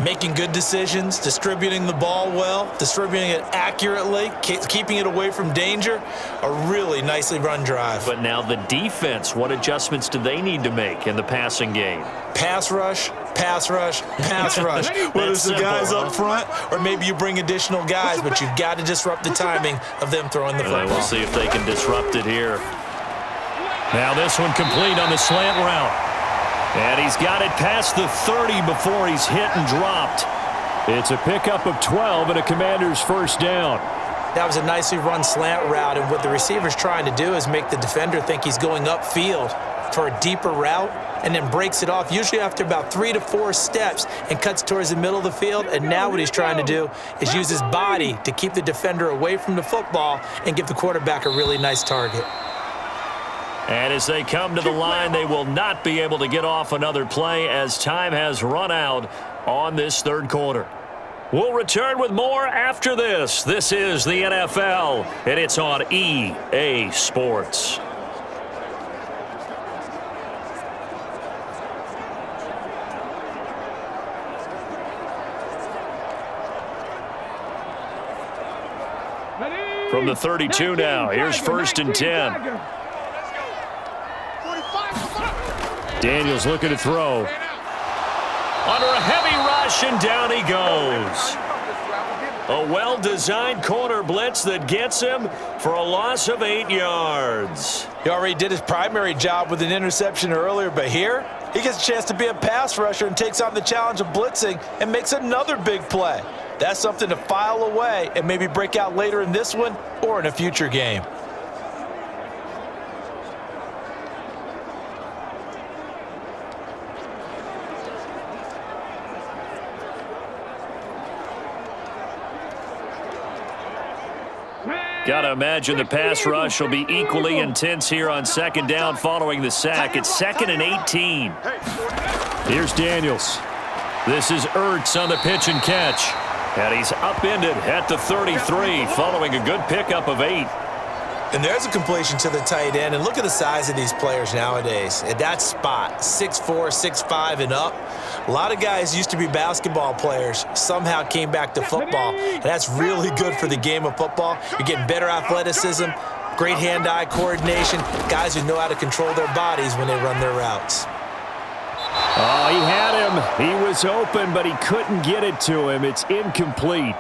Making good decisions, distributing the ball well, distributing it accurately, keeping it away from danger. A really nicely run drive. But now the defense, what adjustments do they need to make in the passing game? Pass rush, pass rush, pass rush. Whether it's the guys up front or maybe you bring additional guys, but you've got to disrupt the timing of them throwing the football. We'll see if they can disrupt it here. Now this one complete on the slant route. And he's got it past the 30 before he's hit and dropped. It's a pickup of 12 and a Commander's 1st down. That was a nicely run slant route, and what the receiver's trying to do is make the defender think he's going upfield for a deeper route and then breaks it off, usually after about 3 to 4 steps, and cuts towards the middle of the field. And now what he's trying to do is use his body to keep the defender away from the football and give the quarterback a really nice target. And as they come to the line, they will not be able to get off another play as time has run out on this 3rd quarter. We'll return with more after this. This is the NFL, and it's on EA Sports. From the 32 now, here's 1st and 10. Daniels looking to throw. Under a heavy rush, and down he goes. A well-designed corner blitz that gets him for a loss of 8 yards. He already did his primary job with an interception earlier, but here he gets a chance to be a pass rusher and takes on the challenge of blitzing and makes another big play. That's something to file away and maybe break out later in this one or in a future game. Got to imagine the pass rush will be equally intense here on second down following the sack. It's 2nd and 18. Here's Daniels. This is Ertz on the pitch and catch. And he's upended at the 33 following a good pickup of 8. And there's a completion to the tight end. And look at the size of these players nowadays. At that spot, 6'4", 6'5", and up. A lot of guys used to be basketball players, somehow came back to football. And that's really good for the game of football. You're getting better athleticism, great hand-eye coordination, guys who know how to control their bodies when they run their routes. Oh, he had him. He was open, but he couldn't get it to him. It's incomplete.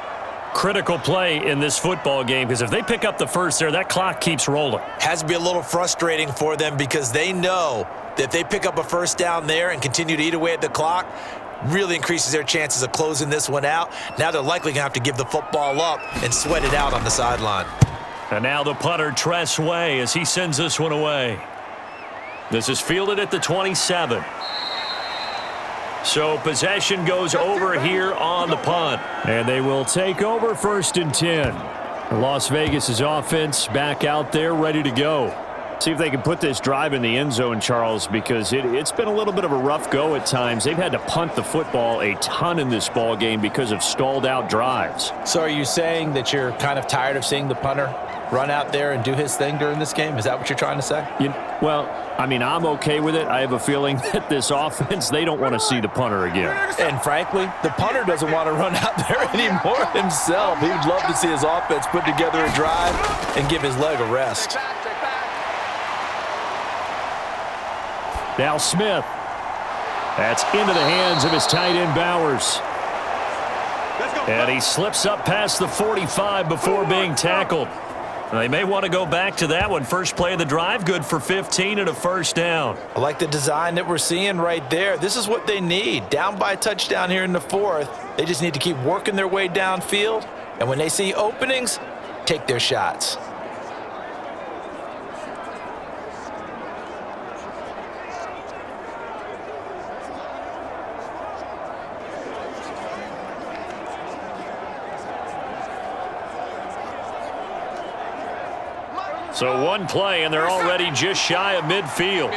Critical play in this football game, because if they pick up the first there, that clock keeps rolling. Has to be a little frustrating for them because they know that if they pick up a first down there and continue to eat away at the clock, really increases their chances of closing this one out. Now they're likely going to have to give the football up and sweat it out on the sideline. And now the punter, Tress Way, as he sends this one away. This is fielded at the 27. So possession goes over here on the punt. And they will take over 1st and 10. Las Vegas' offense back out there ready to go. See if they can put this drive in the end zone, Charles, because it's been a little bit of a rough go at times. They've had to punt the football a ton in this ball game because of stalled out drives. So are you saying that you're kind of tired of seeing the punter run out there and do his thing during this game? Is that what you're trying to say? Well, I mean, I'm okay with it. I have a feeling that this offense, they don't want to see the punter again. And frankly, the punter doesn't want to run out there anymore himself. He would love to see his offense put together a drive and give his leg a rest. Now Smith. That's into the hands of his tight end Bowers. And he slips up past the 45 before being tackled. They may want to go back to that one. First play of the drive, good for 15 and a first down. I like the design that we're seeing right there. This is what they need. Down by a touchdown here in the 4th. They just need to keep working their way downfield. And when they see openings, take their shots. So one play, and they're already just shy of midfield.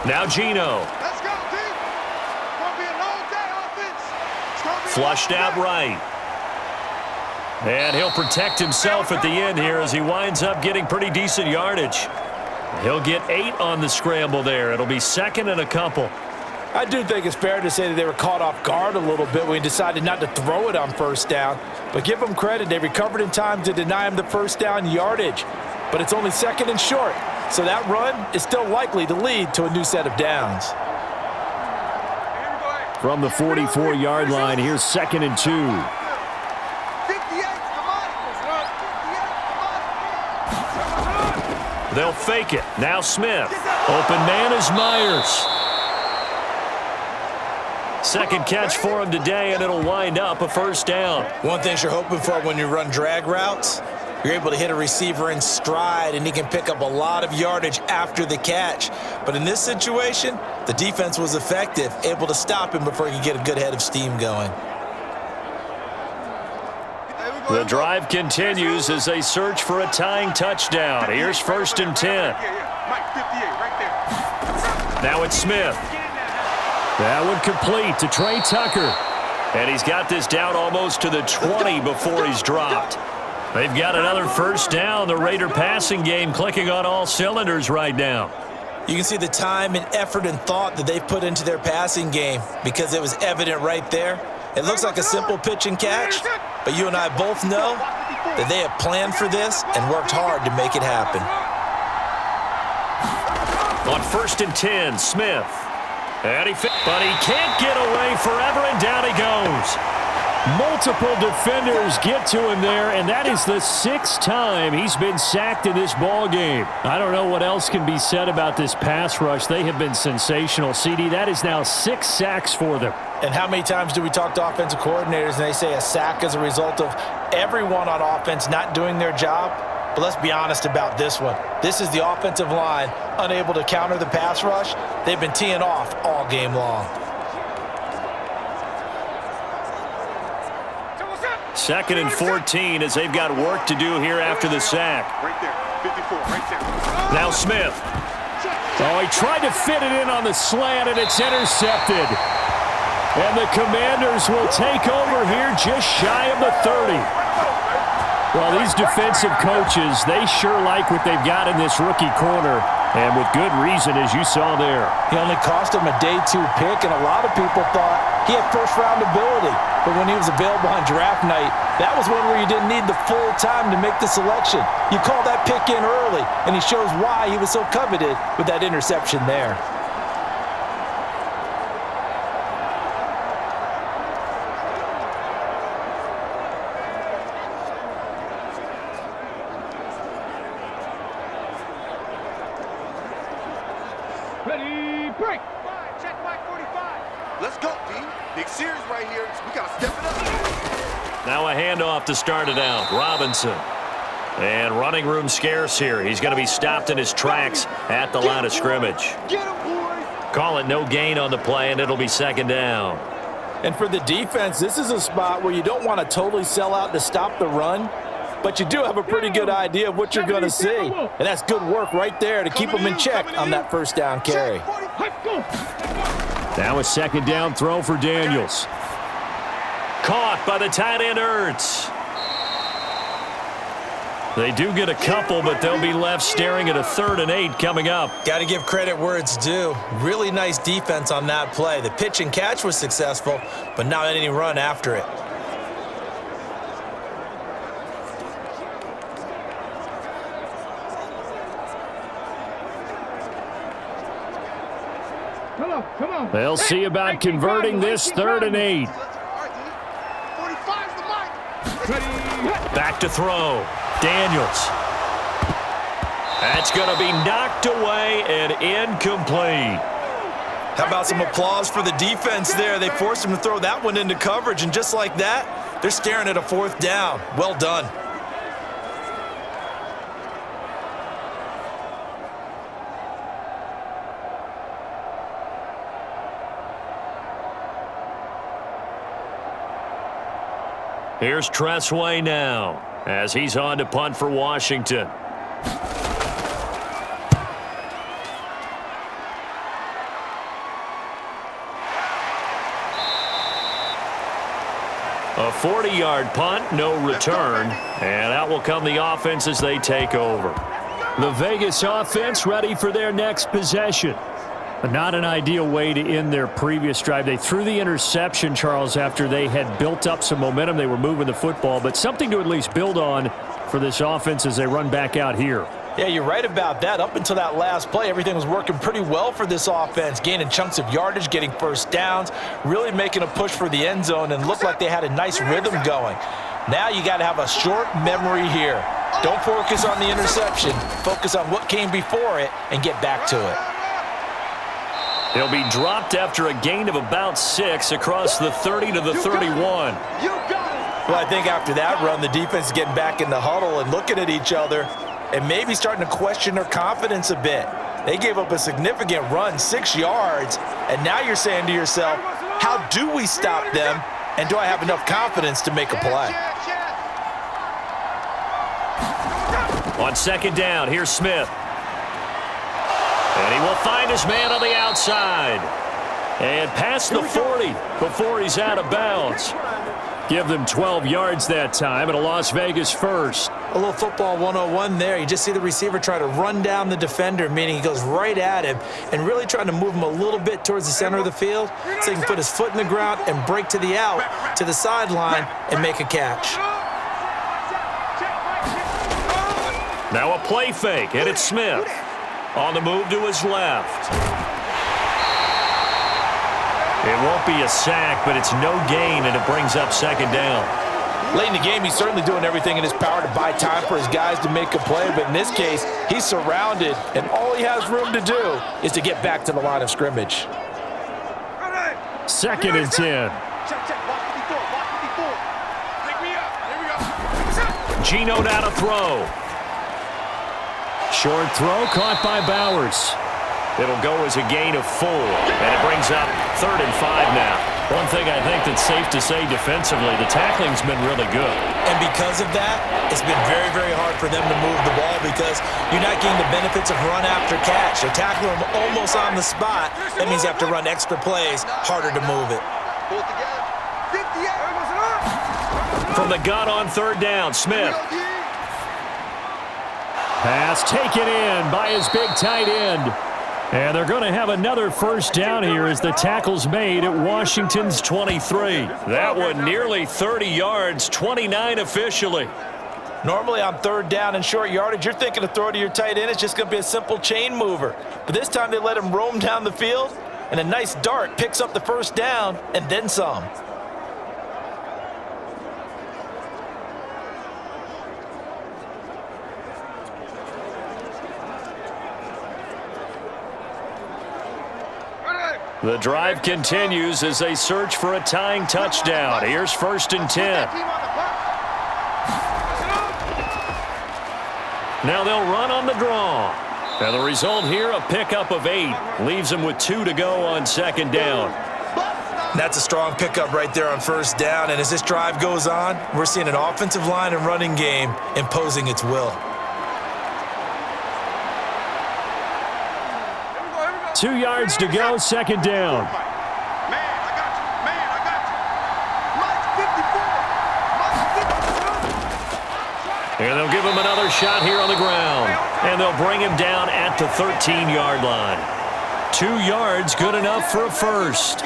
Now Geno. Let's go, team. It's gonna be a long day, offense. Flushed out right. And he'll protect himself at the end here as he winds up getting pretty decent yardage. He'll get 8 on the scramble there. It'll be 2nd and a couple. I do think it's fair to say that they were caught off guard a little bit when he decided not to throw it on first down. But give them credit. They recovered in time to deny him the first down yardage. But it's only 2nd and short. So that run is still likely to lead to a new set of downs. From the 44-yard line, here's 2nd and 2. 58, come on. They'll fake it. Now Smith. Open man is Myers. Second catch for him today, and it'll wind up a first down. One thing you're hoping for when you run drag routes, you're able to hit a receiver in stride, and he can pick up a lot of yardage after the catch. But in this situation, the defense was effective, able to stop him before he could get a good head of steam going. The drive continues as they search for a tying touchdown. Here's 1st and 10. Mike, 58, right there. Now it's Smith. That one complete to Trey Tucker. And he's got this down almost to the 20 before he's dropped. They've got another first down. The Raider passing game clicking on all cylinders right now. You can see the time and effort and thought that they've put into their passing game because it was evident right there. It looks like a simple pitch and catch, but you and I both know that they have planned for this and worked hard to make it happen. On 1st and 10, Smith. But he can't get away forever, and down he goes. Multiple defenders get to him there, and that is the 6th time he's been sacked in this ball game. I don't know what else can be said about this pass rush. They have been sensational. CD, that is now 6 sacks for them. And how many times do we talk to offensive coordinators and they say a sack is a result of everyone on offense not doing their job? But let's be honest about this one. This is the offensive line unable to counter the pass rush. They've been teeing off all game long. 2nd and 14 as they've got work to do here after the sack. Right there. 54, right there. Now Smith. Oh, he tried to fit it in on the slant, and it's intercepted. And the Commanders will take over here just shy of the 30. Well, these defensive coaches, they sure like what they've got in this rookie corner, and with good reason, as you saw there. He only cost him a day 2 pick, and a lot of people thought he had first-round ability. But when he was available on draft night, that was one where you didn't need the full time to make the selection. You call that pick in early, and he shows why he was so coveted with that interception there. Ready, break. Check back 45. Let's go, D. Big series right here. We got to step it up. Now a handoff to start it out. Robinson. And running room scarce here. He's going to be stopped in his tracks at the line of scrimmage. Get him, boys. Call it no gain on the play, and it'll be 2nd down. And for the defense, this is a spot where you don't want to totally sell out to stop the run, but you do have a pretty good idea of what you're going to see. And that's good work right there to keep them in check on that first down carry. Now a 2nd down throw for Daniels. Caught by the tight end Ertz. They do get a couple, but they'll be left staring at a 3rd and 8 coming up. Got to give credit where it's due. Really nice defense on that play. The pitch and catch was successful, but not any run after it. Come on. They'll see about converting this 3rd and 8. 45's the mic. Back to throw. Daniels. That's going to be knocked away and incomplete. How about some applause for the defense there? They forced him to throw that one into coverage, and just like that, they're staring at a 4th down. Well done. Here's Tressway now as he's on to punt for Washington. A 40-yard punt, no return, and out will come the offense as they take over. The Vegas offense ready for their next possession. Not an ideal way to end their previous drive. They threw the interception, Charles, after they had built up some momentum. They were moving the football, but something to at least build on for this offense as they run back out here. Yeah, you're right about that. Up until that last play, everything was working pretty well for this offense, gaining chunks of yardage, getting first downs, really making a push for the end zone, and looked like they had a nice rhythm going. Now you got to have a short memory here. Don't focus on the interception. Focus on what came before it and get back to it. He'll be dropped after a gain of about 6 across the 30 to the 31. Well, I think after that run, the defense is getting back in the huddle and looking at each other and maybe starting to question their confidence a bit. They gave up a significant run, 6 yards, and now you're saying to yourself, how do we stop them, and do I have enough confidence to make a play? On 2nd down, here's Smith. And he will find his man on the outside. And past the 40 before he's out of bounds. Give them 12 yards that time, and a Las Vegas first. A little football 101 there. You just see the receiver try to run down the defender, meaning he goes right at him and really trying to move him a little bit towards the center of the field so he can put his foot in the ground and break to the out, to the sideline, and make a catch. Now a play fake, and it's Smith. On the move to his left. It won't be a sack, but it's no gain, and it brings up 2nd down. Late in the game, he's certainly doing everything in his power to buy time for his guys to make a play, but in this case, he's surrounded, and all he has room to do is to get back to the line of scrimmage. 2nd and 10. Check, block 54, block 54. Pick me up, here we go. Geno now to throw. Short throw caught by Bowers. It'll go as a gain of 4, and it brings up 3rd and 5 now. One thing I think that's safe to say defensively, the tackling's been really good. And because of that, it's been very, very hard for them to move the ball because you're not getting the benefits of run after catch. They're tackling them almost on the spot. That means you have to run extra plays, harder to move it. Pull it together. 58. From the gun on third down, Smith. Pass taken in by his big tight end. And they're going to have another first down here as the tackle's made at Washington's 23. That one nearly 30 yards, 29 officially. Normally on third down and short yardage, you're thinking to throw to your tight end. It's just going to be a simple chain mover. But this time they let him roam down the field, and a nice dart picks up the first down and then some. The drive continues as they search for a tying touchdown. Here's 1st and 10. Now they'll run on the draw. And the result here, a pickup of 8. Leaves them with 2 to go on 2nd down. That's a strong pickup right there on 1st down. And as this drive goes on, we're seeing an offensive line and running game imposing its will. 2 yards to go, 2nd down. Man, I got you. Man, I got you. Mike 54. Mike 54. And they'll give him another shot here on the ground. And they'll bring him down at the 13-yard line. 2 yards, good enough for a first.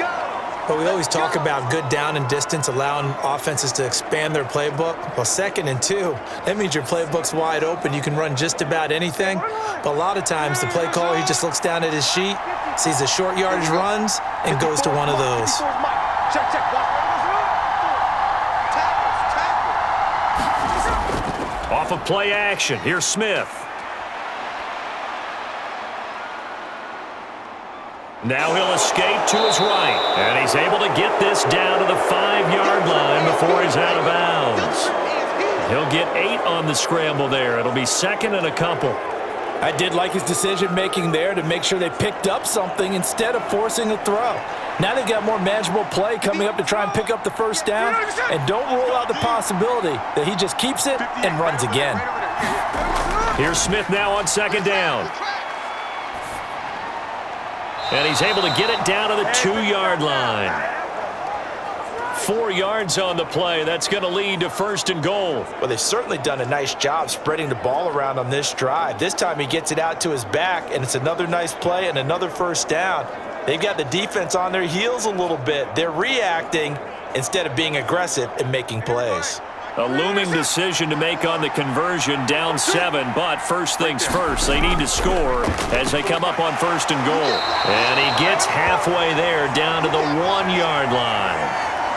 But we always talk about good down and distance, allowing offenses to expand their playbook. Well, 2nd and 2, that means your playbook's wide open. You can run just about anything. But a lot of times, the play caller, he just looks down at his sheet, sees the short yardage runs, and goes to one of those. Check, check. Tackle. Off of play action, here's Smith. Now he'll escape to his right, and he's able to get this down to the 5-yard line before he's out of bounds. He'll get 8 on the scramble there. It'll be 2nd and a couple. I did like his decision-making there to make sure they picked up something instead of forcing a throw. Now they've got more manageable play coming up to try and pick up the first down, and don't rule out the possibility that he just keeps it and runs again. Here's Smith now on 2nd down. And he's able to get it down to the 2-yard line. 4 yards on the play. That's going to lead to 1st and goal. Well, they've certainly done a nice job spreading the ball around on this drive. This time he gets it out to his back, and it's another nice play and another first down. They've got the defense on their heels a little bit. They're reacting instead of being aggressive and making plays. A looming decision to make on the conversion, down 7, but first things first, they need to score as they come up on 1st and goal. And he gets halfway there, down to the 1-yard line.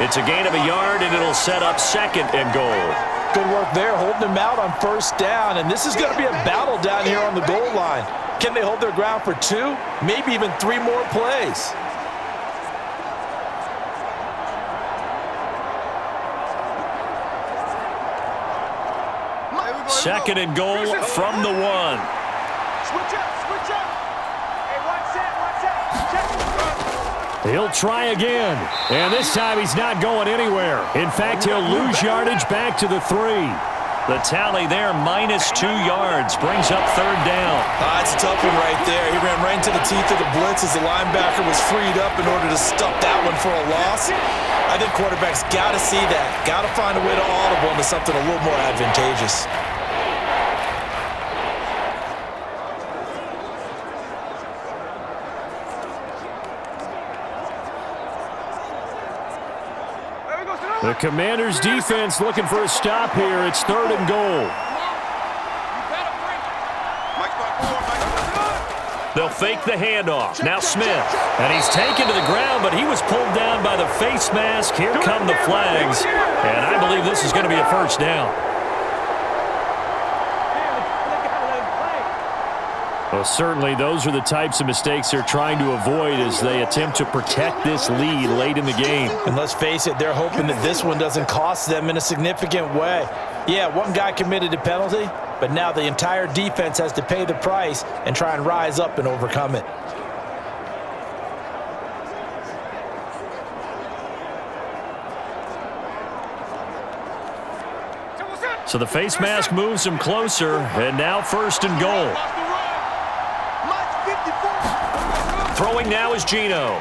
It's a gain of a yard, and it'll set up 2nd and goal. Good work there, holding him out on 1st down, and this is going to be a battle down here on the goal line. Can they hold their ground for 2, maybe even 3 more plays? Second and goal from the 1. Switch up, switch up. Hey, watch that. He'll try again, and this time he's not going anywhere. In fact, he'll lose yardage back to the 3. The tally there, -2 yards, brings up 3rd down. It's a tough one right there. He ran right into the teeth of the blitz as the linebacker was freed up in order to stuff that one for a loss. I think quarterbacks got to see that. Got to find a way to audible into something a little more advantageous. The Commanders' defense looking for a stop here. It's 3rd and goal. They'll fake the handoff. Now Smith. And he's taken to the ground, but he was pulled down by the face mask. Here come the flags. And I believe this is going to be a first down. Well, certainly those are the types of mistakes they're trying to avoid as they attempt to protect this lead late in the game. And let's face it, they're hoping that this one doesn't cost them in a significant way. Yeah, one guy committed a penalty, but now the entire defense has to pay the price and try and rise up and overcome it. So the face mask moves him closer, and now first and goal. Throwing now is Geno.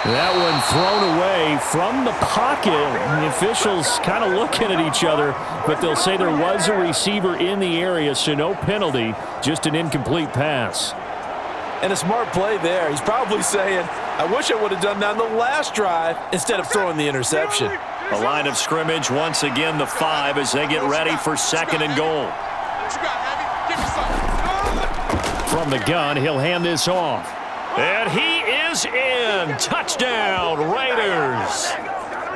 That one thrown away from the pocket. The officials kind of looking at each other, but they'll say there was a receiver in the area, so no penalty, just an incomplete pass. And a smart play there. He's probably saying, I wish I would have done that on the last drive instead of throwing the interception. A line of scrimmage once again, the 5 as they get ready for second and goal. From the gun, he'll hand this off. And he is in. Touchdown, Raiders.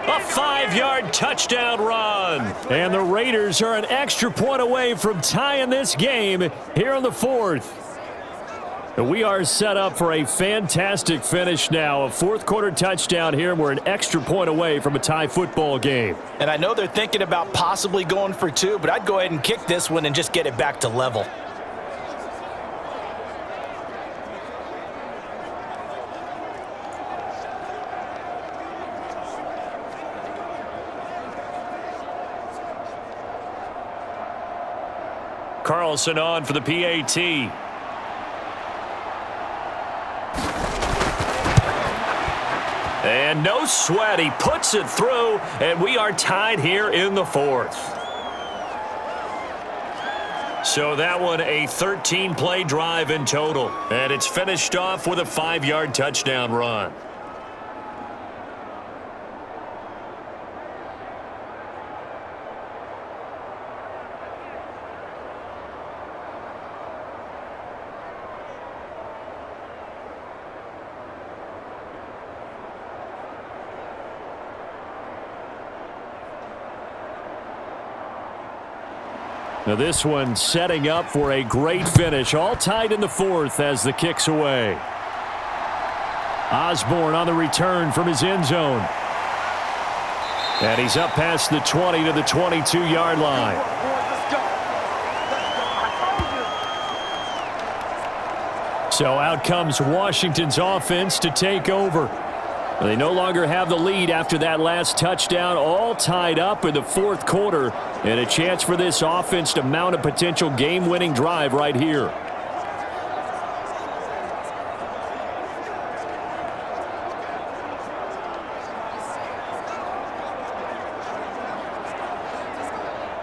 A 5-yard touchdown run. And the Raiders are an extra point away from tying this game here in the 4th. We are set up for a fantastic finish now. A fourth-quarter touchdown here. We're an extra point away from a tie football game. And I know they're thinking about possibly going for 2, but I'd go ahead and kick this one and just get it back to level. Carlson on for the PAT. And no sweat. He puts it through, and we are tied here in the 4th. So that one a 13-play drive in total. And it's finished off with a 5-yard touchdown run. Now this one setting up for a great finish. All tied in the 4th as the kick's away. Osborne on the return from his end zone. And he's up past the 20 to the 22-yard line. So out comes Washington's offense to take over. They no longer have the lead after that last touchdown, all tied up in the 4th quarter, and a chance for this offense to mount a potential game-winning drive right here.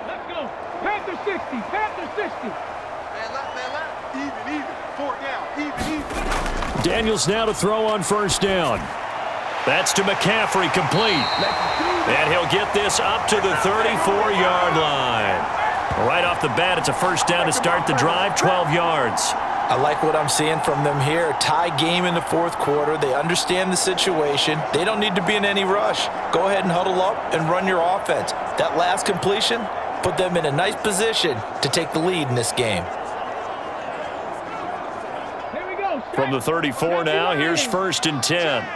Let's go. Panther 60. Panther 60. Man left. Even. 4th down. Even. Daniels now to throw on first down. That's to McCaffrey, complete. And he'll get this up to the 34-yard line. Right off the bat, it's a first down to start the drive, 12 yards. I like what I'm seeing from them here. Tie game in the 4th quarter. They understand the situation. They don't need to be in any rush. Go ahead and huddle up and run your offense. That last completion put them in a nice position to take the lead in this game. Here we go. From the 34 now, here's first and 10.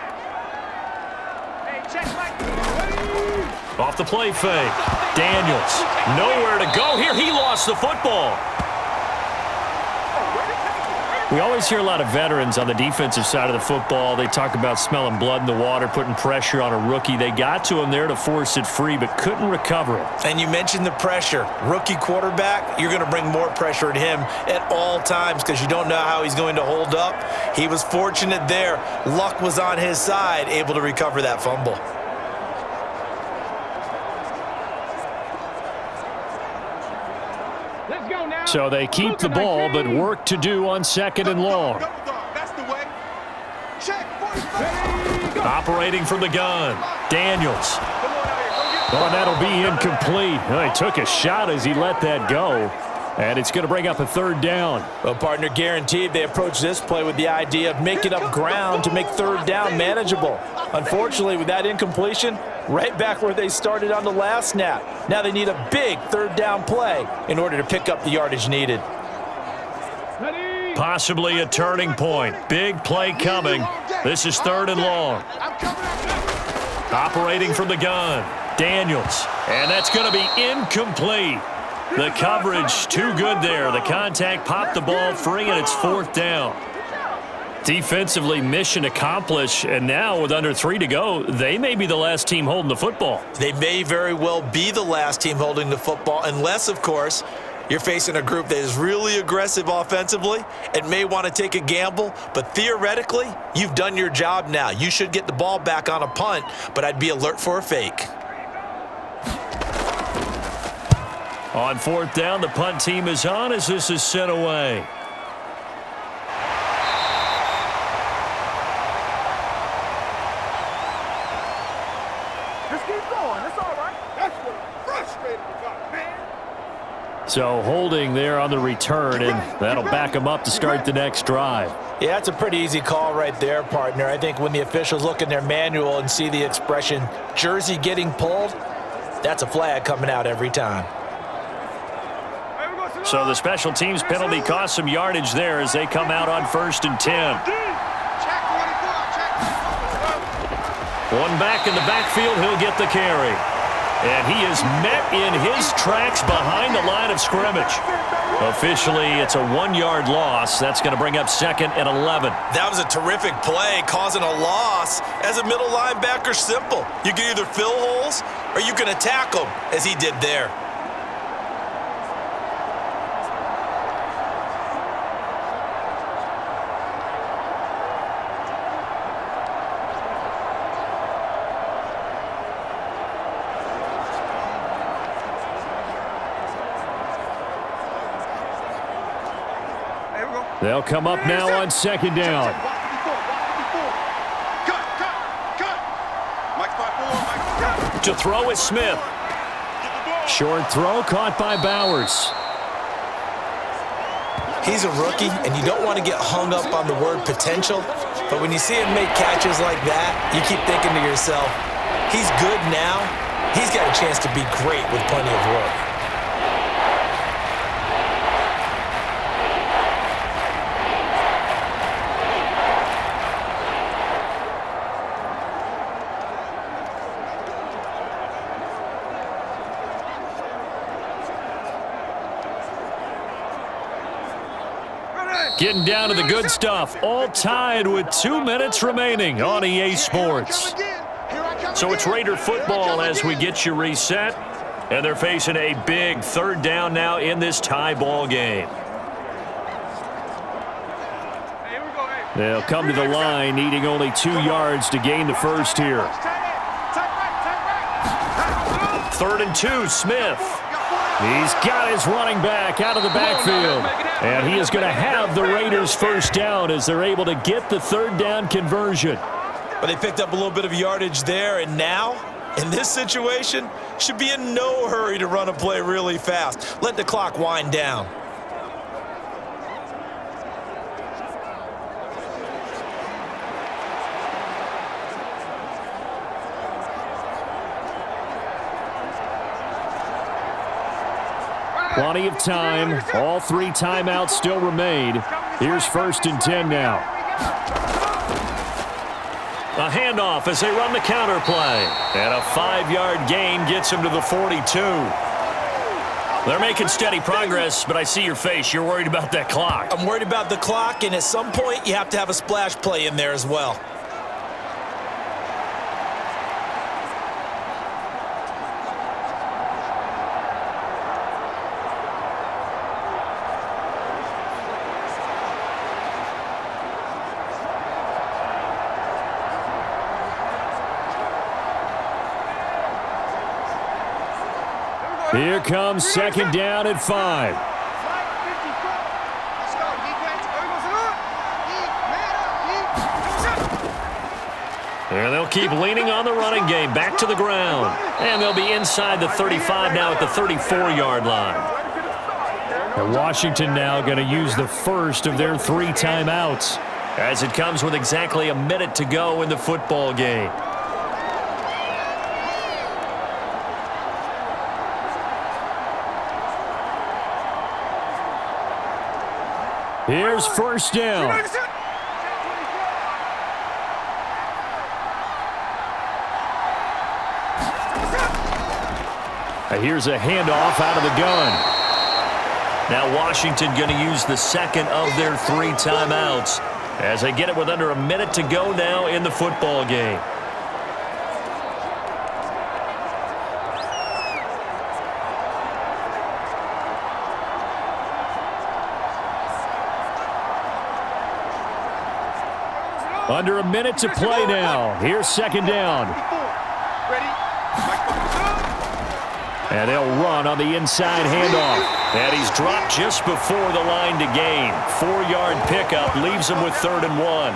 Off the play fake. Daniels, nowhere to go here. He lost the football. We always hear a lot of veterans on the defensive side of the football. They talk about smelling blood in the water, putting pressure on a rookie. They got to him there to force it free, but couldn't recover it. And you mentioned the pressure. Rookie quarterback, you're going to bring more pressure at him at all times because you don't know how he's going to hold up. He was fortunate there. Luck was on his side, able to recover that fumble. So they keep the ball, but work to do on second and long. That's the way. Check. Operating from the gun. Daniels. Oh, and that'll be incomplete. He took a shot as he let that go. And it's going to bring up a third down. Well, partner, guaranteed they approach this play with the idea of making up ground to make third down manageable. Unfortunately, with that incompletion, right back where they started on the last snap. Now they need a big third down play in order to pick up the yardage needed. Possibly a turning point. Big play coming. This is third and long. Operating from the gun. Daniels. And that's going to be incomplete. The coverage too good there. The contact popped the ball free, and it's fourth down. Defensively, mission accomplished, and now with under 3 to go, they may be the last team holding the football. They may very well be the last team holding the football, unless, of course, you're facing a group that is really aggressive offensively and may want to take a gamble, but theoretically, you've done your job now. You should get the ball back on a punt, but I'd be alert for a fake. On 4th down, the punt team is on as this is sent away. Just keep going. It's all right. That's what frustrated me about, man. So holding there on the return, and that'll back them up to start the next drive. Yeah, that's a pretty easy call right there, partner. I think when the officials look in their manual and see the expression jersey getting pulled, that's a flag coming out every time. So the special teams penalty cost some yardage there as they come out on 1st and 10. Check 24, check. One back in the backfield, he'll get the carry. And he is met in his tracks behind the line of scrimmage. Officially, it's a 1-yard loss. That's going to bring up 2nd and 11. That was a terrific play, causing a loss. As a middle linebacker, simple. You can either fill holes or you can attack them, as he did there. They'll come up now on 2nd down. To throw is Smith. Short throw caught by Bowers. He's a rookie, and you don't want to get hung up on the word potential, but when you see him make catches like that, you keep thinking to yourself, he's good now. He's got a chance to be great with plenty of work. Getting down to the good stuff, all tied with 2 minutes remaining on EA Sports. So it's Raider football as we get you reset, and they're facing a big 3rd down now in this tie ball game. They'll come to the line, needing only 2 yards to gain the first here. 3rd and 2, Smith. He's got his running back out of the backfield. And he is going to have the Raiders' first down as they're able to get the 3rd down conversion. But they picked up a little bit of yardage there, and now, in this situation, should be in no hurry to run a play really fast. Let the clock wind down. Plenty of time. All 3 timeouts still remain. Here's 1st and 10 now. A handoff as they run the counter play. And a 5-yard gain gets them to the 42. They're making steady progress, but I see your face. You're worried about that clock. I'm worried about the clock, and at some point, you have to have a splash play in there as well. Here comes 2nd down at 5. Let's go, defense. And they'll keep leaning on the running game. Back to the ground. And they'll be inside the 35 now at the 34-yard line. And Washington now going to use the first of their 3 timeouts as it comes with exactly a minute to go in the football game. Here's 1st down. And here's a handoff out of the gun. Now Washington going to use the second of their 3 timeouts as they get it with under a minute to go now in the football game. Under a minute to play now. Here's second down. And they'll run on the inside handoff. And he's dropped just before the line to gain. 4-yard pickup leaves him with 3rd and 1.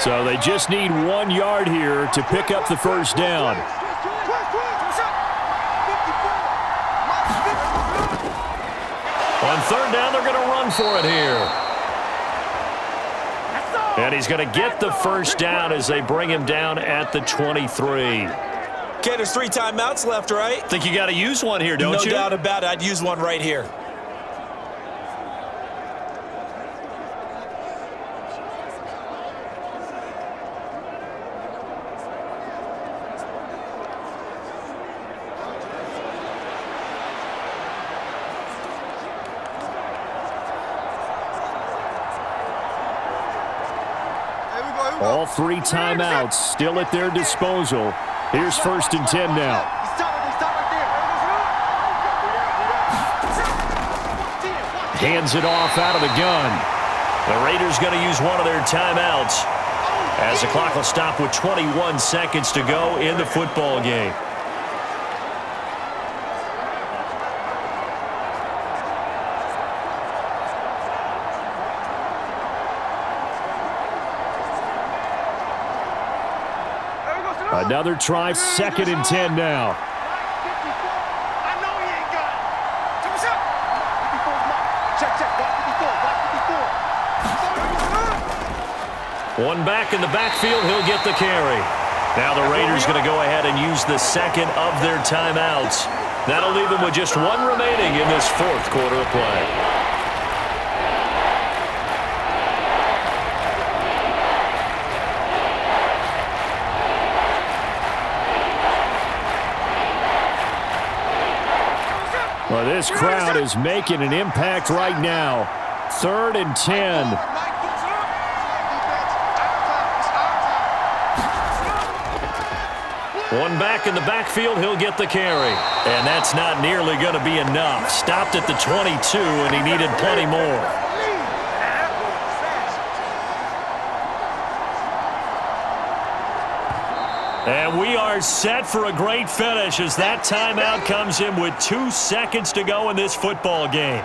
So they just need 1 yard here to pick up the first down. On 3rd down, they're going to run for it here. And he's going to get the first down as they bring him down at the 23. Okay, there's 3 timeouts left, right? Think you got to use one here, don't you? No doubt about it. I'd use one right here. All 3 timeouts still at their disposal. Here's 1st and 10 now. Hands it off out of the gun. The Raiders going to use one of their timeouts as the clock will stop with 21 seconds to go in the football game. Another try, 2nd and 10 now. One back in the backfield, he'll get the carry. Now the Raiders going to go ahead and use the second of their timeouts. That'll leave them with just 1 remaining in this 4th quarter of play. Well, this crowd is making an impact right now. 3rd and 10. One back in the backfield, he'll get the carry. And that's not nearly going to be enough. Stopped at the 22, and he needed plenty more. And we are set for a great finish as that timeout comes in with 2 seconds to go in this football game.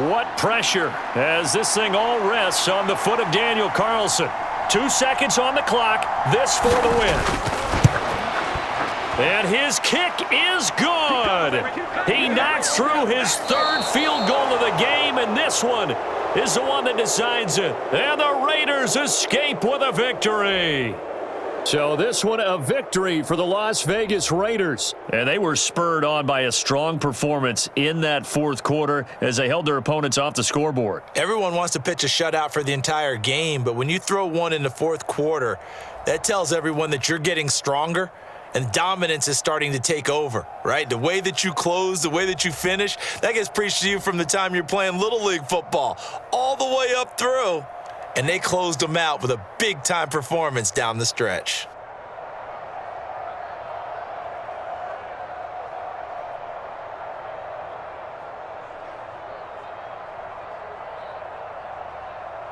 What pressure as this thing all rests on the foot of Daniel Carlson. 2 seconds on the clock. This for the win. And his kick is good. He knocks through his 3rd field goal of the game, and this one is the one that decides it. And the Raiders escape with a victory. So this one a victory for the Las Vegas Raiders. And they were spurred on by a strong performance in that 4th quarter as they held their opponents off the scoreboard. Everyone wants to pitch a shutout for the entire game, but when you throw one in the 4th quarter, that tells everyone that you're getting stronger and dominance is starting to take over, right? The way that you close, the way that you finish, that gets preached to you from the time you're playing Little League football all the way up through. And they closed them out with a big-time performance down the stretch.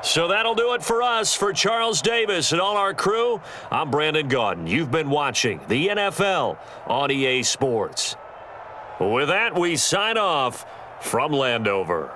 So that'll do it for us. For Charles Davis and all our crew, I'm Brandon Gaudin. You've been watching the NFL on EA Sports. With that, we sign off from Landover.